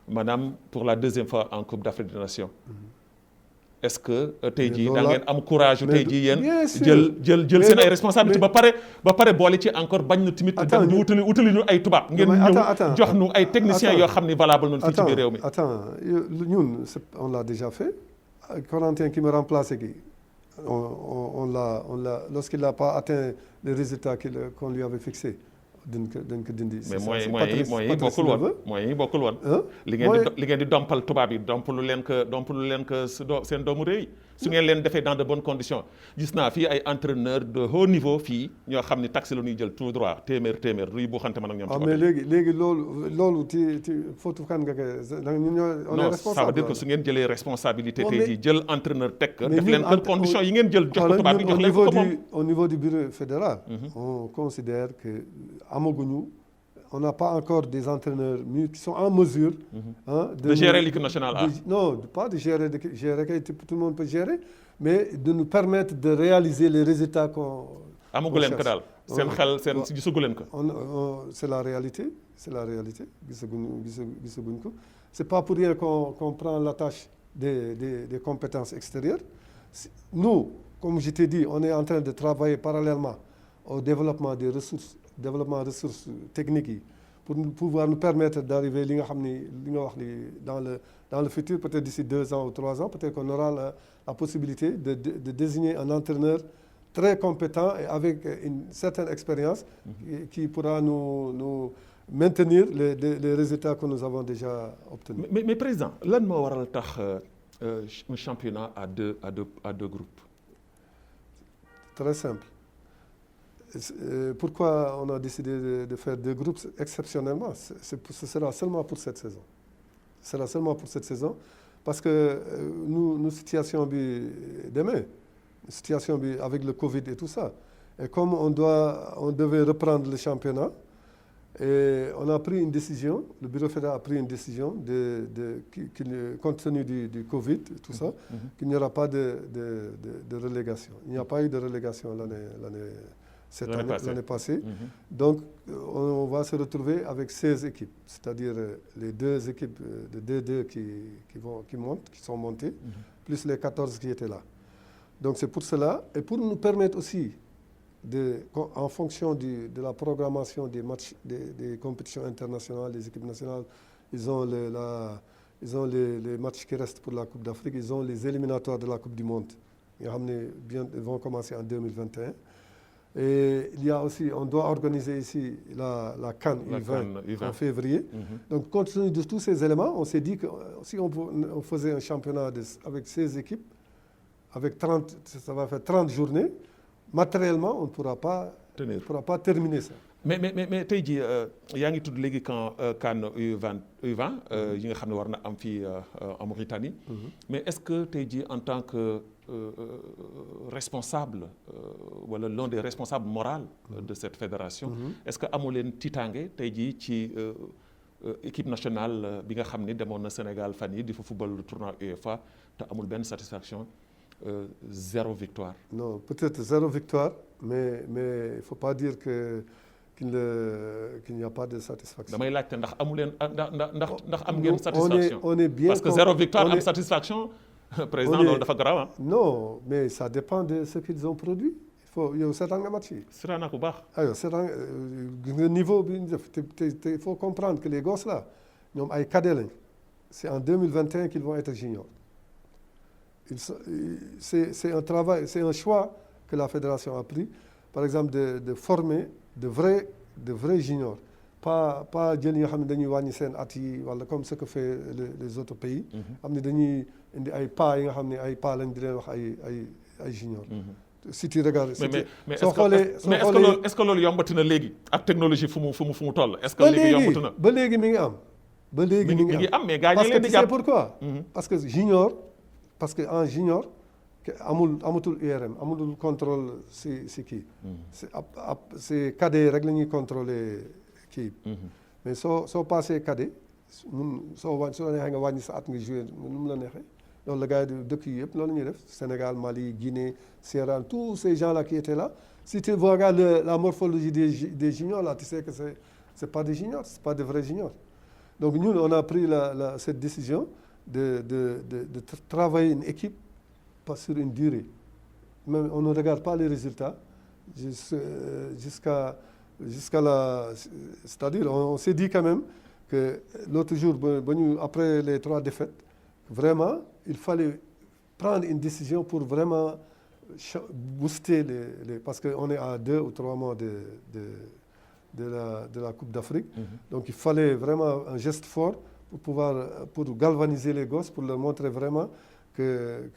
maanaam pour la deuxième fois en Coupe d'Afrique des Nations. Est-ce que tey jii da ngeen am courage tey jii yéen jël seen ay responsabilités ba pare boole ci encore bañ na tamit dem ñu utali ñu ay tubaab ngeen ñëw jox ñu ay techniciens yoo xam ni valable noonu fii ci biir réew mi. Attends ñun on l'a déjà fait Corentin qui me remplace gi on l'a lorsqu'il n'a pas atteint les résultats qu'on lui avait fixés dañ ko dindi. mais moyens yi bokkul woon. li ngeen di dompal tubaab yi dompalu leen que seen doomu réew yi su ngeen leen defee dans de bonnes conditions gis naa fii ay entraîneurs de haut niveau fii ñoo xam ni taxi la ñuy jël tout droit téeméer ruy bu xante man ak ñoom. mais léegi loolu ci footu kan nga koy ñun on est responsable. Ça veut dire que su ngeen jëlee responsabilité tey jii jël entraîneur teg def leen que conditions yi ngeen jël jox ko tubaab yi jox leen ko moom. Au niveau du bureau fédéral. On considère que on n'a pas encore des entraîneurs qui sont en mesure de gérer l'équipe nationale A. Non, pas de gérer, tout le monde peut gérer, mais de nous permettre de réaliser les résultats qu'on amagu leen ko daal seen xel seen gisagu leen ko. C'est la réalité gisaguñ ko. C'est pas pour rien qu'on prend la tâche des compétences extérieures. Nous, comme je t'ai dit, on est en train de travailler parallèlement au développement des ressources techniques yi pour pouvoir nous permettre d'arriver li nga xam ni li nga wax ni dans le futur peut-être d'ici 2 ans ou 3 ans peut-être qu'on aura la possibilité de désigner un entraîneur très compétent et avec une certaine expérience qui pourra nous maintenir les résultats que nous avons déjà obtenus. Mais président lan moo waral tax un championnat à deux groupes? Très simple. Pourquoi on a décidé de faire 2 groupes exceptionnellement? Ce sera seulement pour cette saison. Ce sera seulement pour cette saison parce que nous situation bi demee situation bi avec le Covid et tout ça et comme on devait reprendre le championnat et on a pris une décision, le bureau fédéral a pris une décision compte tenu du Covid et tout ça, qu'il n'y aura pas de relégation. Il n'y a pas eu de relégation l'année passée. Donc, on va se retrouver avec 16 équipes, c'est-à-dire les 2 équipes de D2 qui sont montées, plus les 14 qui étaient là. Donc, c'est pour cela, et pour nous permettre aussi, en fonction de la programmation des matchs, des compétitions internationales, des équipes nationales, ils ont les matchs qui restent pour la Coupe d'Afrique, ils ont les éliminatoires de la Coupe du Monde. Ils vont commencer en 2021. Et il y a aussi, on doit organiser ici la CAN U20 en février. Donc, compte tenu de tous ces éléments, on s'est dit que si on faisait un championnat avec 16 équipes, avec 30, ça va faire 30 journées, matériellement, on ne pourra pas terminer ça. Mais tey jii yaa ngi tudd léegi CAN U20 yi nga xam ne war na am fii en Mauritanie. Mais est-ce que tey jii en tant que responsable wala l'un des responsables moraux de cette fédération, est-ce que amu leen tiitaange tey jii ci équipe nationale bi nga xam ni demoon na Sénégal fan yi di fa football le tournoi UEFA te amul benn satisfaction, 0 victoire? Non, peut-être 0 victoire, mais il ne faut pas dire qu'il n'y a pas de satisfaction. damay laajte ndax amu leen ndax am ngeen satisfaction. On est bien parce que 0 victoire am satisfaction. Président loolu dafa garaaw. Non, mais ça dépend de ce qu'ils ont produit. yow seetaan nga match yi. seetaan naa ko baax. aywa seetaan nga niveau bi ñu def te il faut comprendre que les gosses là ñoom ay cadets lañ. C'est en 2021 qu'ils vont être juniors. C'est un travail, c'est un choix que la fédération a pris, par exemple de former de vrais juniors, pas jël ñi nga xam ne dañuy wàññi seen at yi wala comme ce que fait les autres pays. xam ne dañuy indi ay pas yi nga xam ne ay pas lañ di leen wax ay juniors. Si tu regardes. mais est-ce que loolu yombati na léegi ak technologie fu mu toll. est-ce que léegi yombatu na ba léegi mi ngi am. ba léegi mi ngi am mais gars ñi leen di jàpp parce que pourquoi. Parce que en junior amatul URM amatul contrôle si kii. c'est cadet rek la ñuy contrôler kii. mais soo passé cadet soo neexee nga wàññi sa at nga joué nu mu la neexee. loolu la gars yi dëkk yi yëpp loolu la ñuy def Sénégal Mali Guinée Sierra Leone tous ces gens là qui étaient là si tu regardes la morphologie des juniors là tu sais que c'est pas des juniors c'est pas des vrais juniors. donc ñun on a pris cette décision de travailler une équipe pas sur une durée même on ne regarde pas les résultats jusqu'à la c'est-à-dire on s'est dit quand même que l'autre jour après les 3 défaites vraiment il fallait prendre une décision pour vraiment booster parce qu'on est à 2 ou 3 mois de la Coupe d'Afrique. Donc il fallait vraiment un geste fort pour galvaniser les gosses, pour leur montrer vraiment que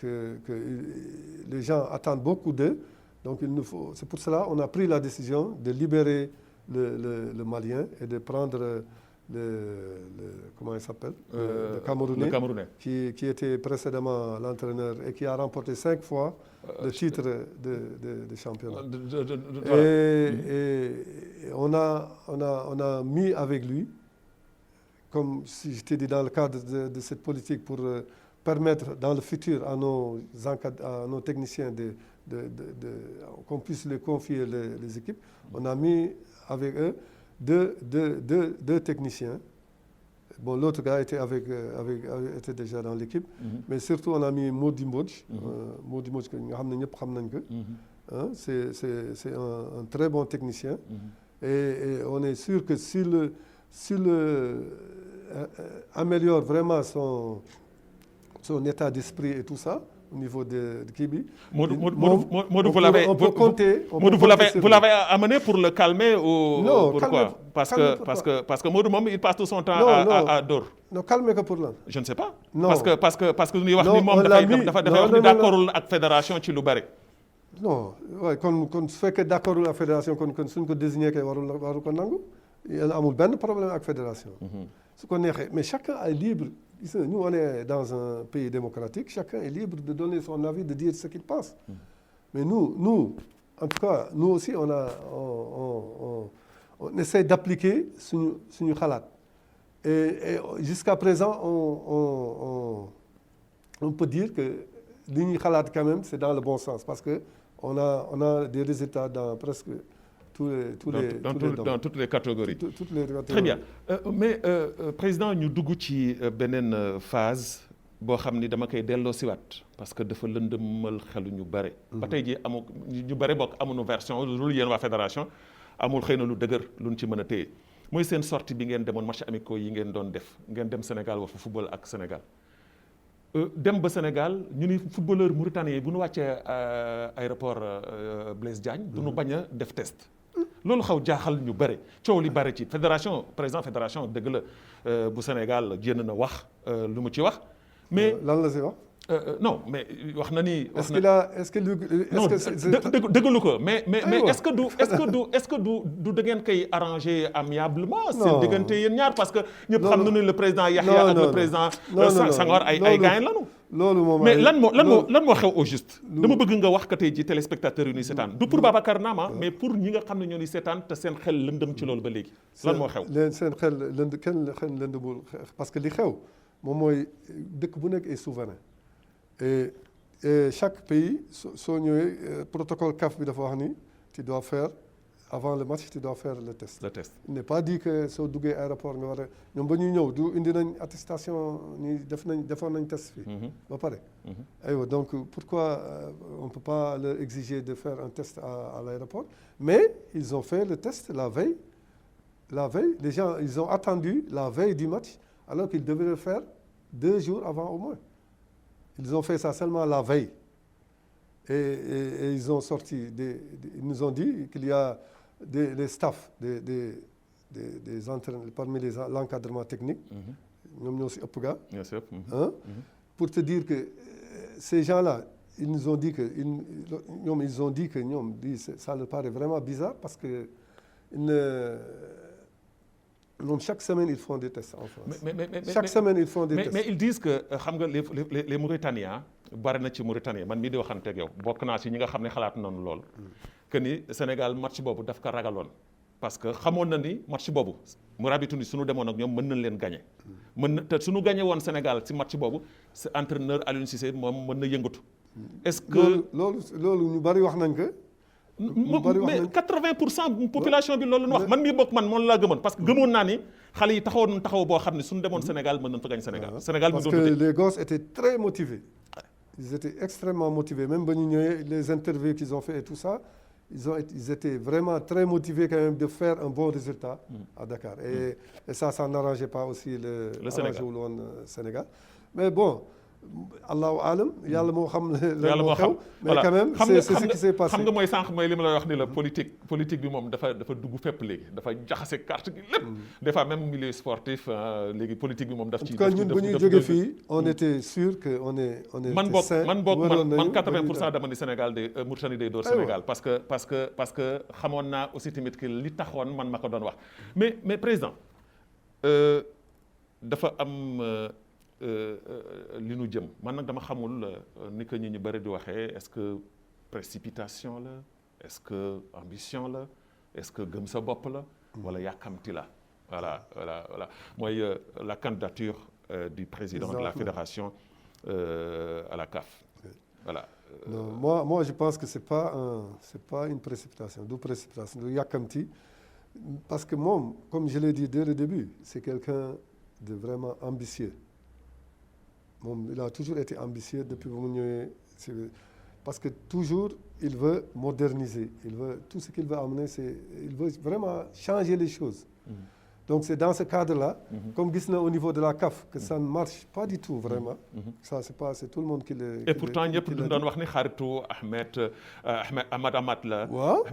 les gens attendent beaucoup d'eux. Donc c'est pour cela qu'on a pris la décision de libérer le Malien et de prendre comment il s'appelle le Camerounais, qui était précédemment l'entraîneur et qui a remporté 5 fois le titre de championnat. Et on a mis avec lui, comme si je t'ai dit dans le cadre de cette politique pour permettre dans le futur à nos techniciens qu'on puisse les confier les équipes, on a mis avec eux deux techniciens. Bon, l'autre gars était était déjà dans l'équipe, mais surtout on a mis Mody Mbodj. Mody Mbodj que nga xam ne ñëpp xam nañ ko. C'est un très bon technicien. Et on est sûr que s'il améliore vraiment son état d'esprit et tout ça au niveau de Kibi. Modou, vous l'avez amené pour le calmer ou non, pourquoi? Parce que Modou Mom il passe tout son temps à Dor. Non, calmer que pour lan. Je ne sais pas. Non. Parce que ñuy wax ni moom dafa wax ni d'accordul ak fédération ci lu bari. Non, ouais, kon su fekkee d'accordul ak fédération kon suñ ko désigné kay waru ko nangu. Yàlla amul benn problème ak fédération. Su ko neexee mais chacun est libre. Nous, on est dans un pays démocratique, chacun est libre de donner son avis, de dire ce qu'il pense. Mais nous, en tout cas, nous aussi, on essaie d'appliquer suñu xalaat. Et jusqu'à présent, on peut dire que li ñuy xalaat quand même, c'est dans le bon sens, parce que on a des résultats dans presque dans toutes les catégories. Toutes les catégories. Très bien. Mais président ñu dugg ci beneen phase boo xam ni dama koy delloo siwaat parce que dafa lëndëmal xelu ñu bare. ba tey jii ñu bare bokk amuñu version lu yéen waa fédération amul xëy na lu dëgër luñ ci mën a téye mooy seen sortie bi ngeen demoon match amicaux yi ngeen doon def ngeen dem Sénégal wa fa football ak Sénégal. dem ba Sénégal ñu ni footballeur mauritanien bu ñu wàccee aéroport Blaise Diagne du ñu bañ a def test. loolu xaw jaaxal ñu bëri coow li bëri ci fédération président fédération dëgg la bu Sénégal génn na wax lu mu ci wax. mais lan la si wax. non mais wax na ni. dëggalu ko mais est-ce que du da ngeen koy arranger amiablement. seen diggante yéen ñaar parce que ñëpp xam nañu le président Yaxya ak le président Senghor ay gaañ lañu. loolu moom mais lan moo xew au juste. dama bëgg nga wax ka tey ji téléspectateurs yi ñuy seetaan du pour Babacar Nama mais pour ñi nga xam ne ñoo ñuy seetaan te seen xel lëndëm ci loolu ba léegi. lan moo xew seen xel lëndëmul parce que li xew moom mooy dëkk bu nekk est souverain. Et chaque pays soo ñëwee protocole CAF bi dafa wax ni tu dois faire avant le match tu dois faire le test. Il n'est pas dit que soo duggee aéroport nga war a ñoom ba ñuy ñëw du indi nañ attestation ni defoon nañ test fii. ba pare. aywa donc pourquoi on peut pas leur exiger de faire un test à l'aéroport mais ils ont fait le test la veille les gens ils ont attendu la veille du match alors qu'ils devaient le faire 2 jours avant au moins. Ils ont fait ça seulement la veille. Et ils ont sorti, ils nous ont dit qu'il y a des staffs, des entraîneurs, parmi l'encadrement technique, pour te dire que ces gens-là, ils nous ont dit que, ça leur paraît vraiment bizarre parce que chaque semaine, ils font des tests en France. Chaque semaine, ils font des tests. Mais ils disent que les Mauritaniens, bari na ci Mauritanie man mii di waxanteeg yow bokk naa ci ñi nga xam ne xalaat nañu lool que ni Sénégal match boobu daf ko ragaloon parce que xamoon na ni match boobu Arabie Tunisie suñu demoon ak ñoom mën nañ leen gagné mën na te suñu gagné woon Sénégal ci match boobu sa entraîneur Aliou Cissé moom mën na yëngatu est-ce que loolu ñu bari wax nañ ko mais 80% population bi loolu la ñu wax man mii bokk man moom laa gëmoon parce que gëmoon naa ni xale yi taxawoon taxaw boo xam ne suñu demoon Sénégal mën nañ fa gañ Sénégal Sénégal parce que les gosses étaient très motivés ils étaient extrêmement motivés même ba ñu ñëwee les interviews qu'ils ont fait et tout ça ils étaient vraiment très motivés quand même de faire un bon résultat à Dakar et ça n'arrangeait pas aussi le Sénégal wul woon Sénégal mais bon allahu alam yàlla moo xam la moo xew mais quand même c'est ce qui s'est passé xam nga mooy sànq mooy li ma lay wax ni la politique bi moom dafa dugg fépp léegi dafa jaxase carte gi lépp des fois même milieu sportif léegi politique bi moom daf ci en tout cas ñun ba ñuy jóge fii on était sûr que on est man 80% dama ni Sénégal day Mauritanie day door Sénégal parce que xamoon naa aussi tamit que li taxoon man ma ko doon wax mais président dafa am li nu jëm man nag dama xamul ni que ñu bëri di waxee est-ce que précipitation la est-ce que ambition la est-ce que gëm sa bopp la wala yàkkamti la voilà mooy la candidature du président de la fédération à la CAF voilà. Non, moi je pense que c'est pas une précipitation du yàkkamti parce que moom comme je l'ai dit dès le début c'est quelqu'un de vraiment ambitieux. moom il a toujours été ambitieux depuis ba mu ñëwee parce que toujours il veut moderniser tout ce qu'il veut amener il veut vraiment changer les choses. Donc c'est dans ce cadre-là comme gis na au niveau de la CAF que ça ne marche pas du tout vraiment. Ça c'est tout le monde qui le. Et pourtant ñëpp duñ doon wax ni xaritu Ahmed Ahmad la. waaw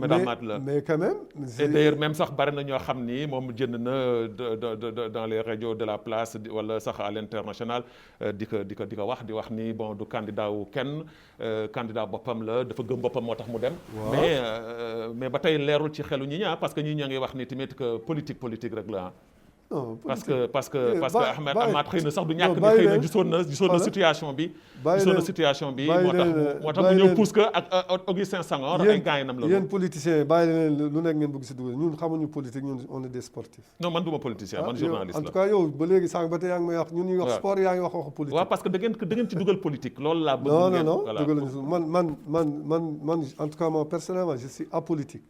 mais quand même. Et d'ailleurs même sax bari na ñoo xam ni moom jënd na dans les radios de la place wala sax à l'international di ko wax ni bon du candidat wu kenn candidat boppam la dafa gëm boppam moo tax mu dem. mais ba tey leerul ci xelu ñi ñaa parce que ñi ñaa ngi wax ni tamit que politique rek la. Non, parce que Ahmed Ahmad xëy na sax du ñàkk ni xëy na gisoon na situation bi. moo tax mu ñëw pousse que ak Augustin Senghor ay gars yi nam la. yéen politiciens bàyyi leen lu nekk ngeen bëgg si dugal ñun xamuñu politique ñun on est des sportifs. non man du ma politicien man journaliste la. en tout cas yow ba léegi sànq ba tey yaa ngi may wax ñun ñuy wax sport yaa ngi wax politique. waaw parce que da ngeen ci dugal politique loolu laa bëgg. non man en tout cas moi personnellement je suis apolitique.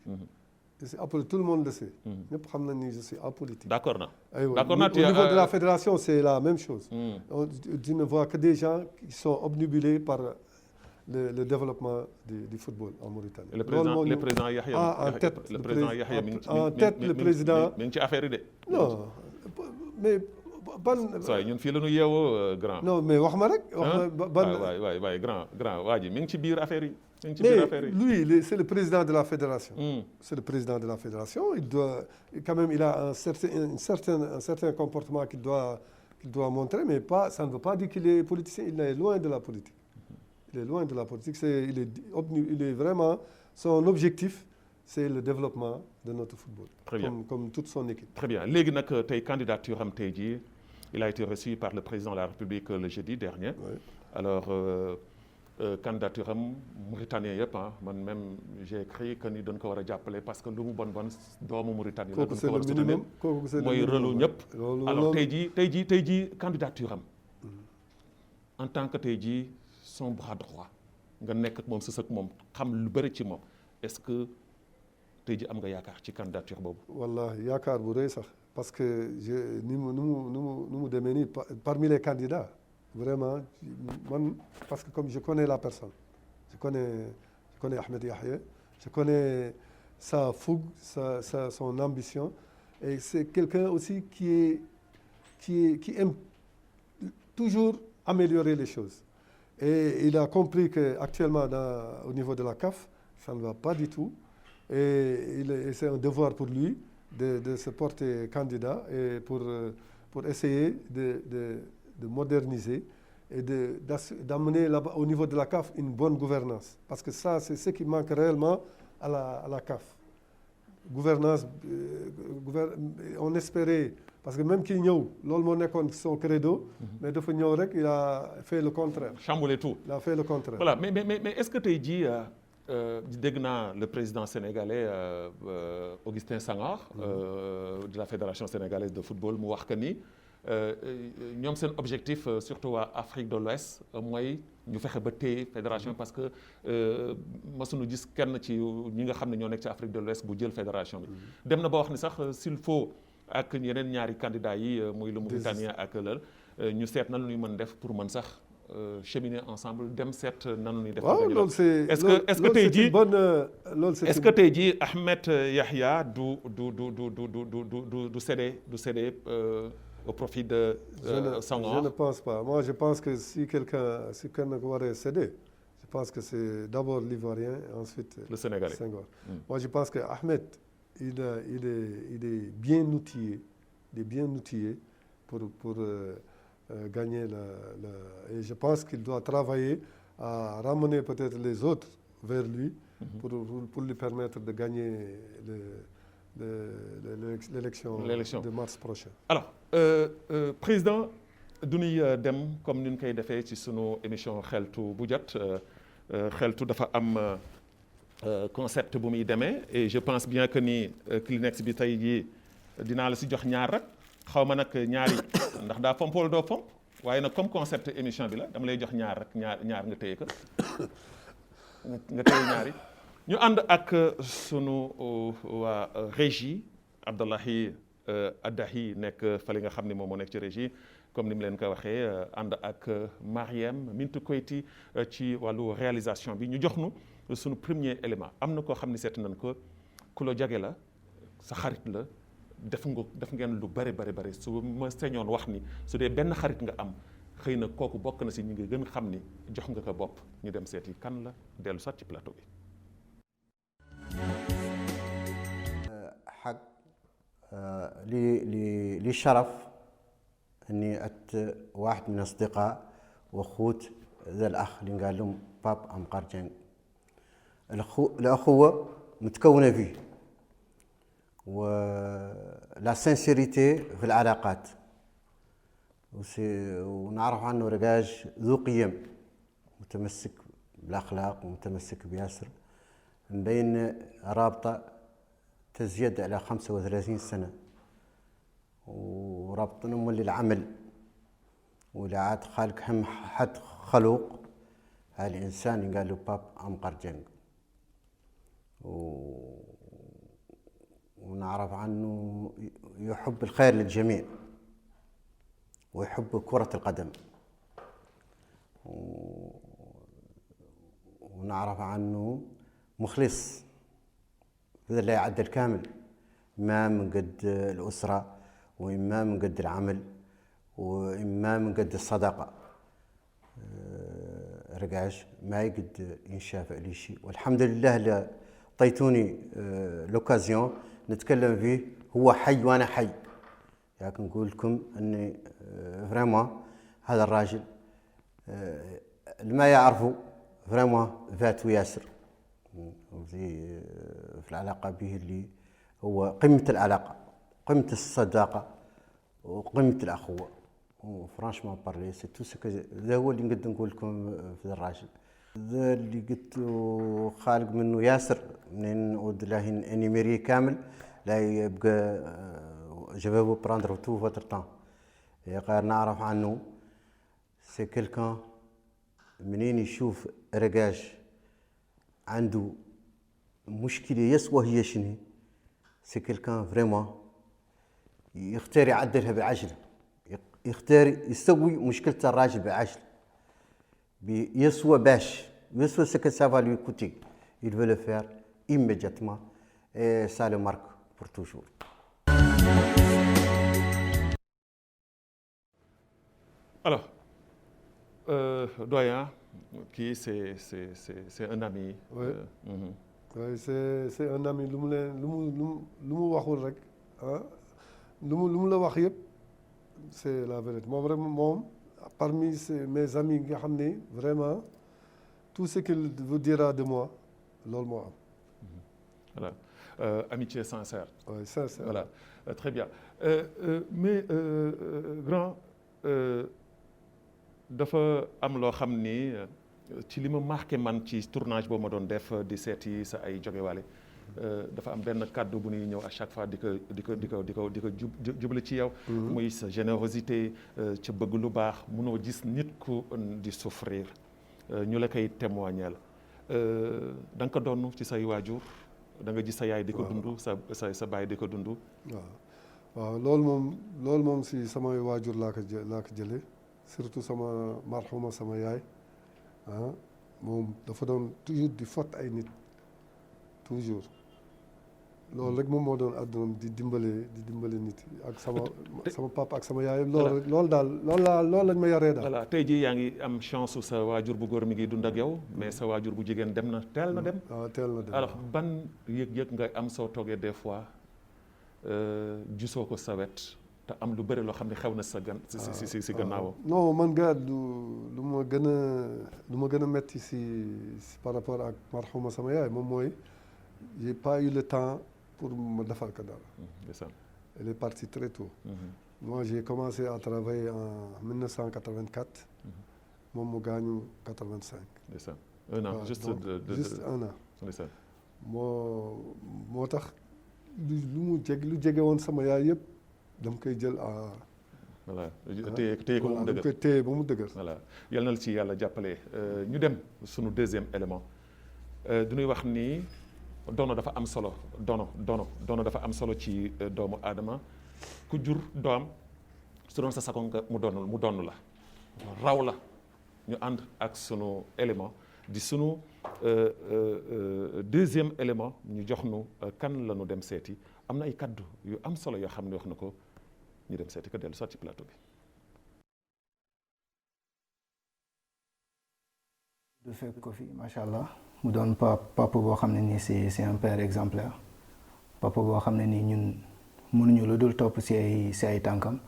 Je suis apolitique, tout le monde le sait. ñëpp xam nañ ni je suis apolitique. D'accord na. Au niveau de la fédération c'est la même chose. Tu ne vois que des gens qui sont obnubilés par le développement du football en Mauritanie. Le président Yahya en tête le président Yahya le président mi ngi ci affaire yi de. non mais ban. waaye ñun fii la ñu yeewoo grand. non mais wax ma rek. waay grand waa ji mi ngi ci biir affaire yi. Mais lui, c'est le président de la fédération. C'est le président de la fédération. Il doit, quand même, il a un certain comportement qu'il doit montrer, mais ça ne veut pas dire qu'il est politicien. Il est loin de la politique. Il est loin de la politique. Il est vraiment, son objectif, c'est le développement de notre football. Très bien. Comme toute son équipe. Très bien. Léegi nag tey candidature am tey jii, il a été reçu par le président de la République le jeudi dernier. Oui. Alors. Candidature am Mauritanien yëpp man même j'ai écrit que ni dañ ko war a jàppale parce que lu mu bon doomu Mauritanie la. kooku c'est le minimum mooy relu ñëpp. alors tey jii candidature am en tant que tey jii son bras droit nga nekk ak moom sës ak moom xam lu bëri ci moom est-ce que tey jii am nga yaakaar ci candidature boobu. wallahi yaakaar bu rëy sax parce que ni mu demee nii parmi les candidats. Vraiment parce que comme je connais la personne je connais Ahmed Yahya je connais sa fougue son ambition et c'est quelqu'un aussi qui aime toujours améliorer les choses et il a compris que actuellement au niveau de la CAF ça ne va pas du tout et c'est un devoir pour lui de se porter candidat et pour essayer de moderniser et d'amener là-bas au niveau de la CAF une bonne gouvernance. Parce que ça, c'est ce qui manque réellement à la CAF. Gouvernance, on espérait parce que même kii ñëw loolu moo nekkoon son credo. mais dafa ñëw rek il a fait le contraire. chamboulé tout. il a fait le contraire. voilà mais est-ce que tey jii dégg naa le président sénégalais Augustin Senghor de la fédération sénégalaise de football mu wax que ni ñoom seen objectif surtout waa Afrique de l'Ouest mooy ñu fexe ba téye fédération parce que masuñu gis kenn ci ñi nga xam ne ñoo nekk ci Afrique de l'Ouest bu jël fédération bi. dem na ba wax ni sax s'il faut ak yeneen ñaari candidats yi muy le Mauritanien ak lël ñu seet nan la ñuy mën def pour mën sax cheminer ensemble dem seet nan la ñuy def. waaw loolu c'est est-ce que tey jii loolu c'est est-ce que tey jii Ahmed Yahya du céder au profit de Senghor. Je ne pense pas. Moi, je pense que si quelqu'un waree céder, je pense que c'est d'abord l'Ivoirien et ensuite le Sénégalais. Senghor. Moi, je pense que Ahmed, il est bien outillé, pour gagner et je pense qu'il doit travailler à ramener peut-être les autres vers lui pour lui permettre de gagner l'élection de mars prochain. Alors, président du ñuy dem comme ni ñu koy defee ci sunu émission xeltu bu jot xeltu dafa am concept bu muy demee et je pense bien que ni Kleenex bi tey jii dinaa la si jox ñaar rek xaw ma nag ñaari ndax daa fomp wala doo fomp waaye nag comme concept émission bi la dama lay jox ñaar rek ñaar nga téye ko nga téye ñaari ñu ànd ak sunu waa régie Abdoulahi Addahi nekk fali nga xam ne moom moo nekk ci régie comme ni mu leen ko waxee ànd ak Mariem Mintou Koyti ci wàllu réalisation bi ñu jox nu sunu premier élément am na koo xam ne seet nañ ko ku la jage la sa xarit la def ngeen lu bari su ma sañoon wax ni su dee benn xarit nga am xëy na kooku bokk na si ñi nga gën xam ni jox nga ko bopp ñu dem seeti kan la dellu sax ci plateau bi. حق لي شرف اني واحد من الاصدقاء واخوت ذا الاخ اللي قال لهم باب ام قرجان. الاخوه متكونه فيه ولا سنسيريتي في العلاقات ونعرف عنه رجاج ذو قيم متمسك بالاخلاق ومتمسك بياسر مبين رابطه تزيد على 35 سنة ورابطنهم للعمل ولا عاد خالق هم حد خلوق هالإنسان قال له باب أم قرجنج ونعرف عنه يحب الخير للجميع ويحب كرة القدم ونعرف عنه مخلص هذا لا يعد الكامل إما من قد الأسرة وإما من قد العمل وإما من قد الصداقة رقاش ما يقد ينشاف عليه شيء والحمد لله اللي طيتوني لوكازيون نتكلم فيه هو حي وأنا حي لكن نقول لكم أني فريمون هذا الراجل اللي ما يعرفه فريمون فات وياسر في العلاقة به اللي هو قمة العلاقة قمة الصداقة وقمة الأخوة وفرانشمون بارلي سي تو سكو ذا هو اللي نقدر نقول لكم في الراجل ذا اللي قلت خالق منه ياسر منين ودلاه انيميري كامل لا يبقى جافو براندر تو فوتر طون غير نعرف عنه سي كيلكان منين يشوف رقاش عنده مشكلة يسوى هي شنو سي كيلكان فريمون يختار يعدلها بعجل يختار يسوي مشكلة الراجل بعجل يسوى باش يسوى سكن سافا لو كوتي il veut le faire immédiatement et ça le marque pour toujours. Alors doyen kii c'est un ami. Oui. Oui, c'est un ami lu mu waxul rek ah lu mu la wax yëpp c'est la vérité moom vraiment moom parmi mes amis nga xam ne vraiment tout ce qu'il vous dira de moi loolu moo am. Voilà amitié sincère. Oui, ça c'est Voilà, très bien. Mais grand dafa am loo xam ni ci li ma marqué man ci tournage boobu ma doon def di seeti sa ay jogewaale dafa am benn kàddu bu ñuy ñëw à chaque fois di ko jubale ci yow. muy sa générosité ca bëgg lu baax munoo gis nit ku di souffrir ñu la koy témoigneel da nga ko doon ci say waajur da nga gis sa yaay di ko dund sa baay di ko dund. waaw loolu moom si samay waajur laa ko jëlee surtout sama marxuma sama yaay moom dafa doon toujours di fot ay nit toujours loolu rek moom moo doon àddunaam di dimbale nit ak sama papa ak sama yaay. loolu lañ ma yaree daal. voilà tey jii yaa ngi am chance sa waajur bu góor mi ngi dund ak yow mais sa waajur bu jigéen dem na teel na dem. waaw teel na dem alors ban yëg-yëg nga am soo toogee des fois gisoo ko sa wet te am lu bëri loo xam ne xew na sa si gannaawam. non man gaa lu ma gën a metti si par rapport ak marxuma sama yaay moom mooy j'ai pas eu le temps pour me defal ko dara. Elle est partie très tôt. Moi j'ai commencé à travailler en 1984. moom mu gaañu 85. un an juste un an. moo tax lu jege woon sama yaay yëpp dama koy jël à. voilà téye ko ba mu dëgër koy téye ba mu dëgër. voilà yal na la ci yàlla jàppale ñu dem sunu deuxième élément du ñuy wax ni dono dafa am solo dono dafa am solo ci doomu aadama ku jur doom su doon sa sakon nga mu donn la raw la ñu ànd ak sunu élément di sunu deuxième élément ñu jox nu kan la ñu dem seeti am na ay kaddu yu am solo yoo xam ne wax na ko ñu dem seeti ko dellu soit ci plateau bi. du fekk ko fi macha allah mu doon papa boo xam ne nii c'est un père exemplaire papa boo xam ne nii ñun mënuñu lu dul topp si ay tànkam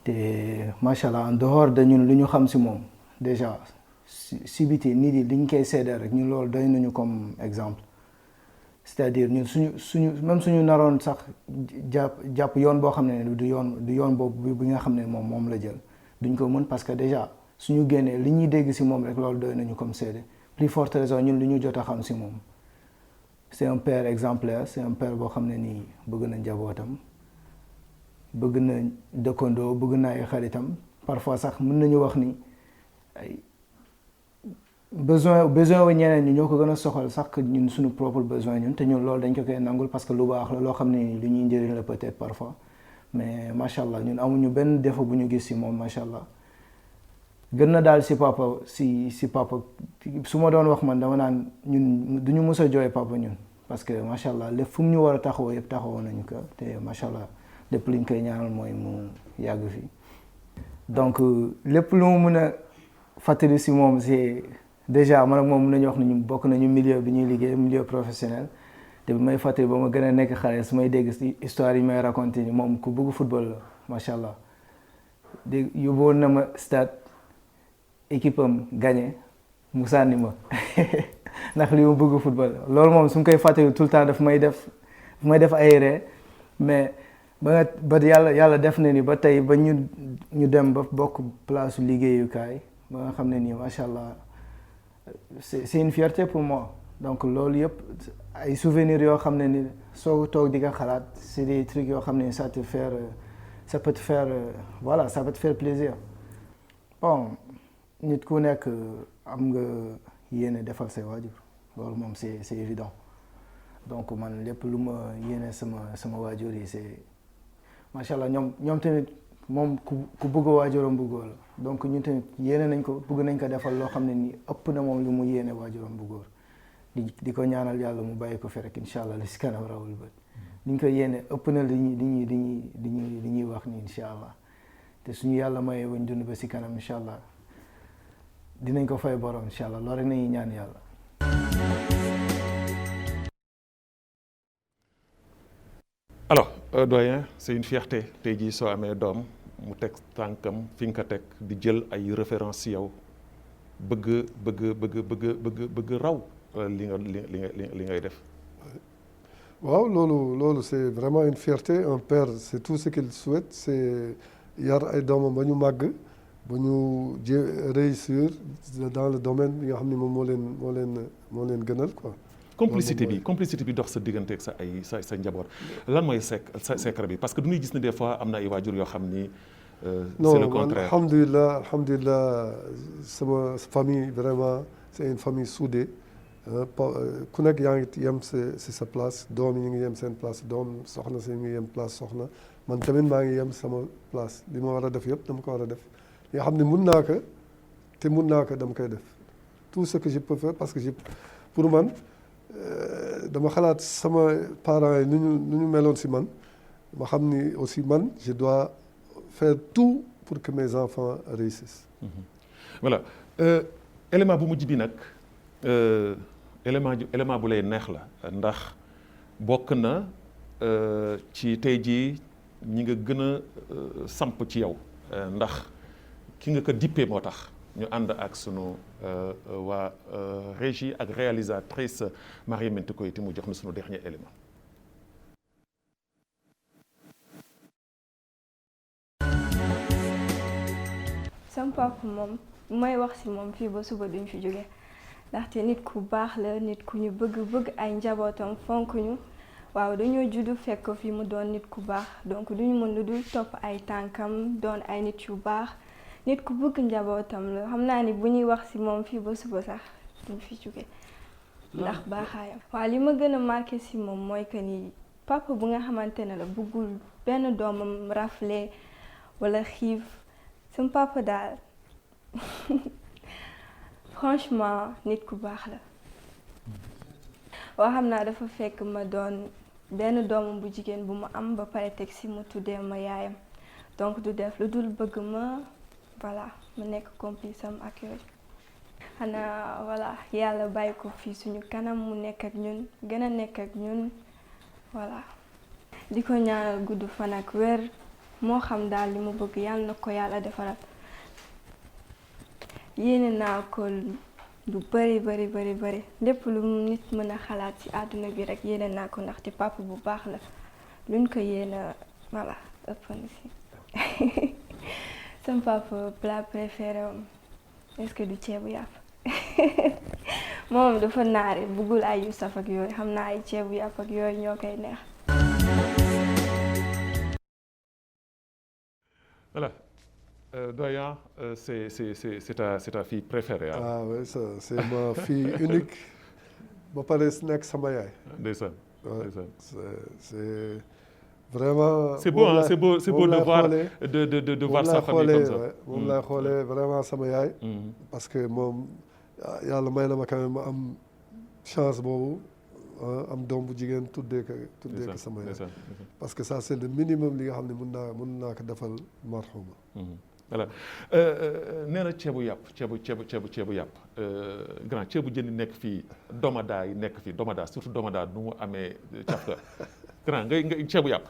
te macha allah en dehors de ñun lu ñu xam si moom déjà si biti nit yi liñ koy seedeel rek ñun loolu doy nañu comme exemple c'est-à-dire ñun suñu naroon sax jàpp yoon boo xam ne du yoon boobu bi nga xam ne moom la jël duñ ko mën parce que déjà suñu génnee li ñuy dégg si moom rek loolu doy nañu comme seede plus forte raison ñun li ñu jot a xam si moom c'est un père exemplaire c'est un père boo xam ne nii bëgg na njabootam bëgg na dëkkandoo bëgg na ay xaritam parfois sax mën nañu wax ni ay besoin wu ñeneen ñi ñoo ko gën a soxal sax que ñun suñu propre besoin ñun te ñun loolu dañ ko koy nangul parce que lu baax la loo xam ne lu ñuy njëriñ la peut-être parfois mais macha allah ñun amuñu benn défaut bu ñu gis si moom macha allah gën na daal si papa si papa su ma doon wax man dama naan ñun duñu mës a jooy papa ñun parce que macha allah lépp fu mu ñu war a taxawoo yëpp taxawoo nañu ko te macha allah lépp li ñu koy ñaanal mooy mu yàgg fi donc lépp lu mu mën a fàttali si moom c'est déjà man ak moom mën nañu wax ne ñu bokk nañu milieu bi ñuy liggéey milieu professionnel te bi may fàttali ba ma gën a nekk xale su may dégg si histoire yi may raconté ni moom ku bëgg football la macha allah dégg yóbbuwoon na ma stade équipe am gagné mu sànni ma ndax li mu bëgg football loolu moom su ma koy fàttali tout le temps daf may def ay ree mais ba yàlla def na ni ba tey ba ñu dem ba bokk place liggéeyukaay ba nga xam ne nii macha allah c'est une fierté pour moi donc loolu yëpp ay souvenirs yoo xam ne ni soo toog di ko xalaat c'est des trucs yoo xam ne ça peut te faire plaisir bon nit ku nekk am nga yéene defal say waajur loolu moom c'est évident donc man lépp lu ma yéene sama waajur yi c'est macha allah ñoom tamit moom ku bëgg waajuram bu góor la donc ñun tamit yéene nañ ko bëgg nañ ko defal loo xam ne nii ëpp na moom lu mu yéene waajuram bu góor di ko ñaanal yàlla mu bàyyi ko fi rek incha allah li si kanam rawul bët li ñu ko yéene ëpp na li ñuy wax ni incha allah te suñu yàlla mayee wañ dund ba si kanam incha allah dinañ ko fay borom incha allah loolu rek nañuy ñaan yàlla. alors doyen c'est une fierté tey jii soo amee doom mu teg tànkam fi nga ko teg di jël ay références ci yow bëgg raw li ngay def. waaw loolu c'est vraiment une fierté un père c'est tout ce qu'il souhaite c'est yar ay doomam ba ñu màgg ba ñu réussir dans le domaine bi nga xam ne moom moo leen gënal quoi. complicité bi dox sa diggante ak sa njaboot lan mooy secret bi parce que du ñuy gis ne des fois am na ay waajur yoo xam ni. C'est le contraire. Non, alhamdulillah sama famille vraiment c'est une famille soudée ku nekk yaa ngi yem si sa place doom yi ñu ngi yem seen place doom soxna si ñu ngi yem place soxna man tamit maa ngi yem sama place li ma war a def yëpp dama ko war a def nga xam ne mun naa ko dama koy def tout ce que je peux faire parce que pour man dama xalaat sama parents yi nu ñu meloon si man ma xam ni aussi man je dois faire tout pour que mes enfants réussissent. Voilà élément bu mujj bi nag élément bu lay neex la ndax bokk na ci tey jii ñi nga gën a samp ci yow ndax ki nga ko dippee moo tax ñu ànd ak sunu waa régie ak réalisatrice Mariémine Koyti mu jox na sunu dernier élément. sama papa moom mooy wax ci moom fii ba suba duñ fi jóge ndaxte nit ku baax la nit ku ñu bëgg ay njabootam fonk ñu waaw dañoo juddu fekk ko fi mu doon nit ku baax donc duñu mën lu dul topp ay tànkam doon ay nit yu baax nit ku bëgg njabootam la xam naa ni bu ñuy wax ci moom fii ba suba sax duñ fi jóge ndax baaxaayam. waaw li ma gën a marqué ci moom mooy que ni papa bu nga xamante ne la bëggul benn doomam rafle walla xiif. sama papa daal franchement nit ku baax la waa xam naa dafa fekk ma doon benn doomam bu jigéen bu mu am ba pare teg ci mu tuddee ma yaayam donc du def lu dul bëgg ma voilà ma nekk complice am ak yooyu xanaa voilà yàlla bàyyi ko fii suñu kanam mu nekk ak ñun gën a nekk ak ñun voilà di ko ñaanal gudd fan ak wér moo xam daal li mu bëgg yàlla na ko yàlla defaral yéene naa ko lu bari lépp lu nit mën a xalaat ci àdduna bi rek yéene naa ko ndaxte papa bu baax la luñ ko yéene voilà ëpp na ci sama papa plat préféré est-ce que du ceebu yàpp moom dafa naare bëggul ay yu saf ak yooyu xam naa ay ceebu yàpp ak yooyu ñoo koy neex. Voilà. Doyen, c'est ta fille préférée. Hein? Ah oui, ça, c'est ma fille unique. ba pare nekk sama yaay. Ndeysaan. C'est vraiment. C'est beau, hein? C'est beau de voir sa famille comme ça. moom laa xoolee vraiment sama yaay. parce que moom yàlla may na ma quand même ma am chance boobu. am doom bu jigéen tuddee ko sama yaay parce que ça c'est le minimum li nga xam ne mën naa ko defal marxuma. voilà nee na ceebu yàpp grand ceebu jën yi nekk fii domadaa yi nekk fii domadaa surtout domadaa nu mu amee cafka grand nga ceebu yàpp.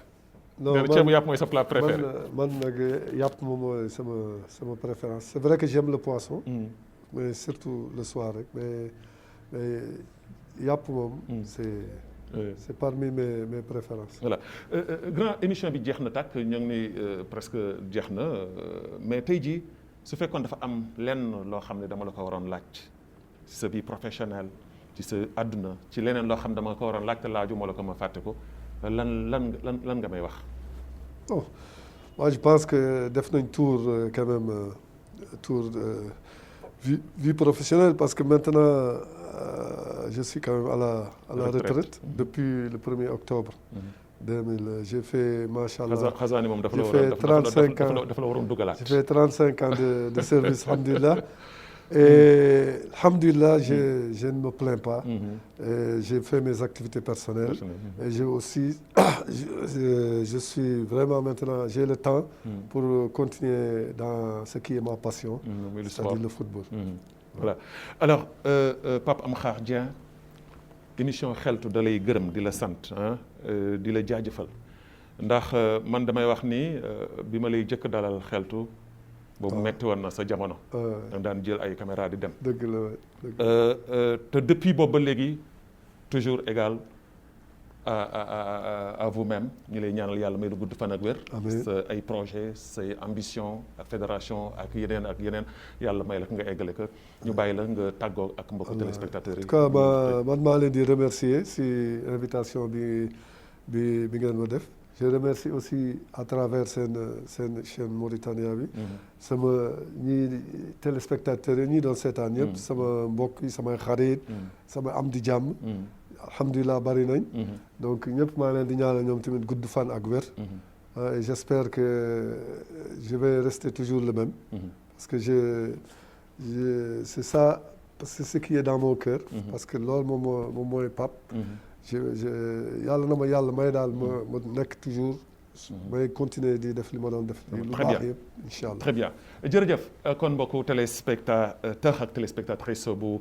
non ceebu yàpp mooy sa plat préféré. man nag yàpp moom mooy sama préférence c'est vrai que j'aime le poisson. mais surtout le soir rek mais yàpp moom c'est parmi mes préférences. Voilà grand émission bi jeex na tàkk ñoo ngi ni presque jeex na mais tey jii su fekkoon dafa am lenn loo xam ne dama la ko waroon laaj ci sa vie professionnelle ci sa àdduna ci leneen loo xam ne dama ko waroon laaj te laaju moo la ko ma fàtte ko lan nga may wax. oh moi je pense que def nañ tour quand même tour vie professionnelle parce que maintenant. Je suis quand même à la retraite depuis le 1er octobre 2000. J'ai fait, machallah, j'ai fait 35 ans. J'ai fait 35 ans de service, alhamdulillah. Et alhamdulillah, je ne me plains pas. J'ai fait mes activités personnelles. Et j'ai aussi, je suis vraiment maintenant, j'ai le temps pour continuer dans ce qui est ma passion, c'est-à-dire le football. Voilà alors Pape Amkhar Dieng émission xeltu da lay gërëm di la sant di la jaajëfal ndax man damay wax ni bi ma lay jëkk dalal xeltu boobu metti woon na sa jamono. da daan jël ay caméra di dem. dëgg la te depuis boobu ba léegi toujours égal à vous-même ñu lay ñaanal yàlla may lu gudd fan ak wér. Amiin. sa ay projet say ambition ak fédération ak yeneen yàlla may la ko nga eggale ko ñu bàyyi la nga tàggoo ak mbokku téléspectateurs yi. en tout cas man maa leen di remercier si invitation bi ngeen ma def. je remercie aussi à travers seen chaîne Mauritania bi. sama ñi téléspectateurs yi ñi doon seetaan ñëpp. sama mbokk yi samay xarit. sama am di jàmm. alhamdulilah bari nañ. donc ñëpp maa leen di ñaanal ñoom tamit gudd fan ak wér. et j'espère que je vais rester toujours le même. parce que c'est ça, parce que c'est ce qui est dans mon cœur. parce que loolu moom mooy Pape. yàlla na ma yàlla may daal ma nekk toujours. may continuer di def li ma doon def. lu baax yëpp incha allah. très bien jërëjëf kon mbokku téléspectateur ak téléspectatrice bu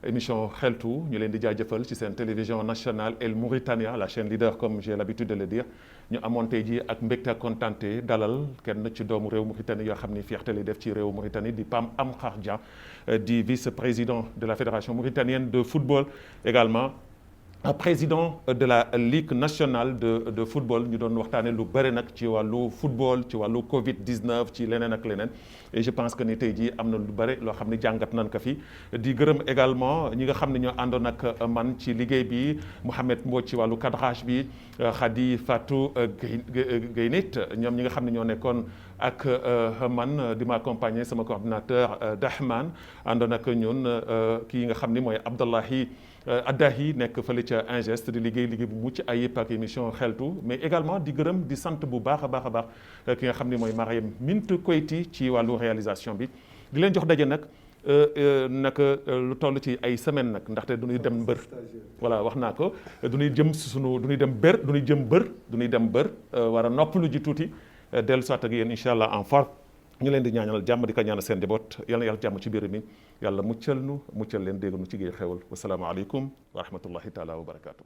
émission xeltu ñu leen di jaajëfal ci seen télévision nationale El Mauritania la chaîne leader comme j'ai l'habitude de le dire ñu amoon tey jii ak mbégte ak kontaante dalal kenn ci doomu réew Mauritanie yoo xam ni fierté li def ci réew Mauritanie di Pam Amkhar Dia di vice-président de la fédération mauritanienne de football également. président de la Ligue nationale de football ñu doon waxtaanee lu bëri nag ci wàllu football ci wàllu Covid 19 ci leneen ak leneen et je pense que ni tey jii am na lu bëri loo xam ne jàngat nañ ko fi di gërëm également ñi nga xam ne ñoo àndoon ak man ci liggéey bi Mouhamed Mbodj ci wàllu cadrage bi Khady Fatou Guèye nit ñoom ñi nga xam ne ñoo nekkoon ak man di ma accompagner sama coordinateur Dahman àndoon ak ñun kii nga xam ni mooy Abdallahi Addahi nekk fële ca Ingest di liggéey bu mucc ayib ak émission xeltu mais également di gërëm di sant bu baax a baax ki nga xam ne mooy Mariam Mint Koyti ci wàllu réalisation bi di leen jox daje nag lu toll ci ay semaine nag ndaxte du ñuy dem mbër voilà wax naa ko du ñuy jëm bër war a noppalu ji tuuti dellu soit ak yéen incha allah en forme ñu leen di ñaanal jàmm di ko ñaanal seen njaboot yal na yàlla jàmm ci biir mi yàlla muccal leen dégg nu ci géej xewal wasalaamaaleykum wa rahmatullahi taala wa barakaatu.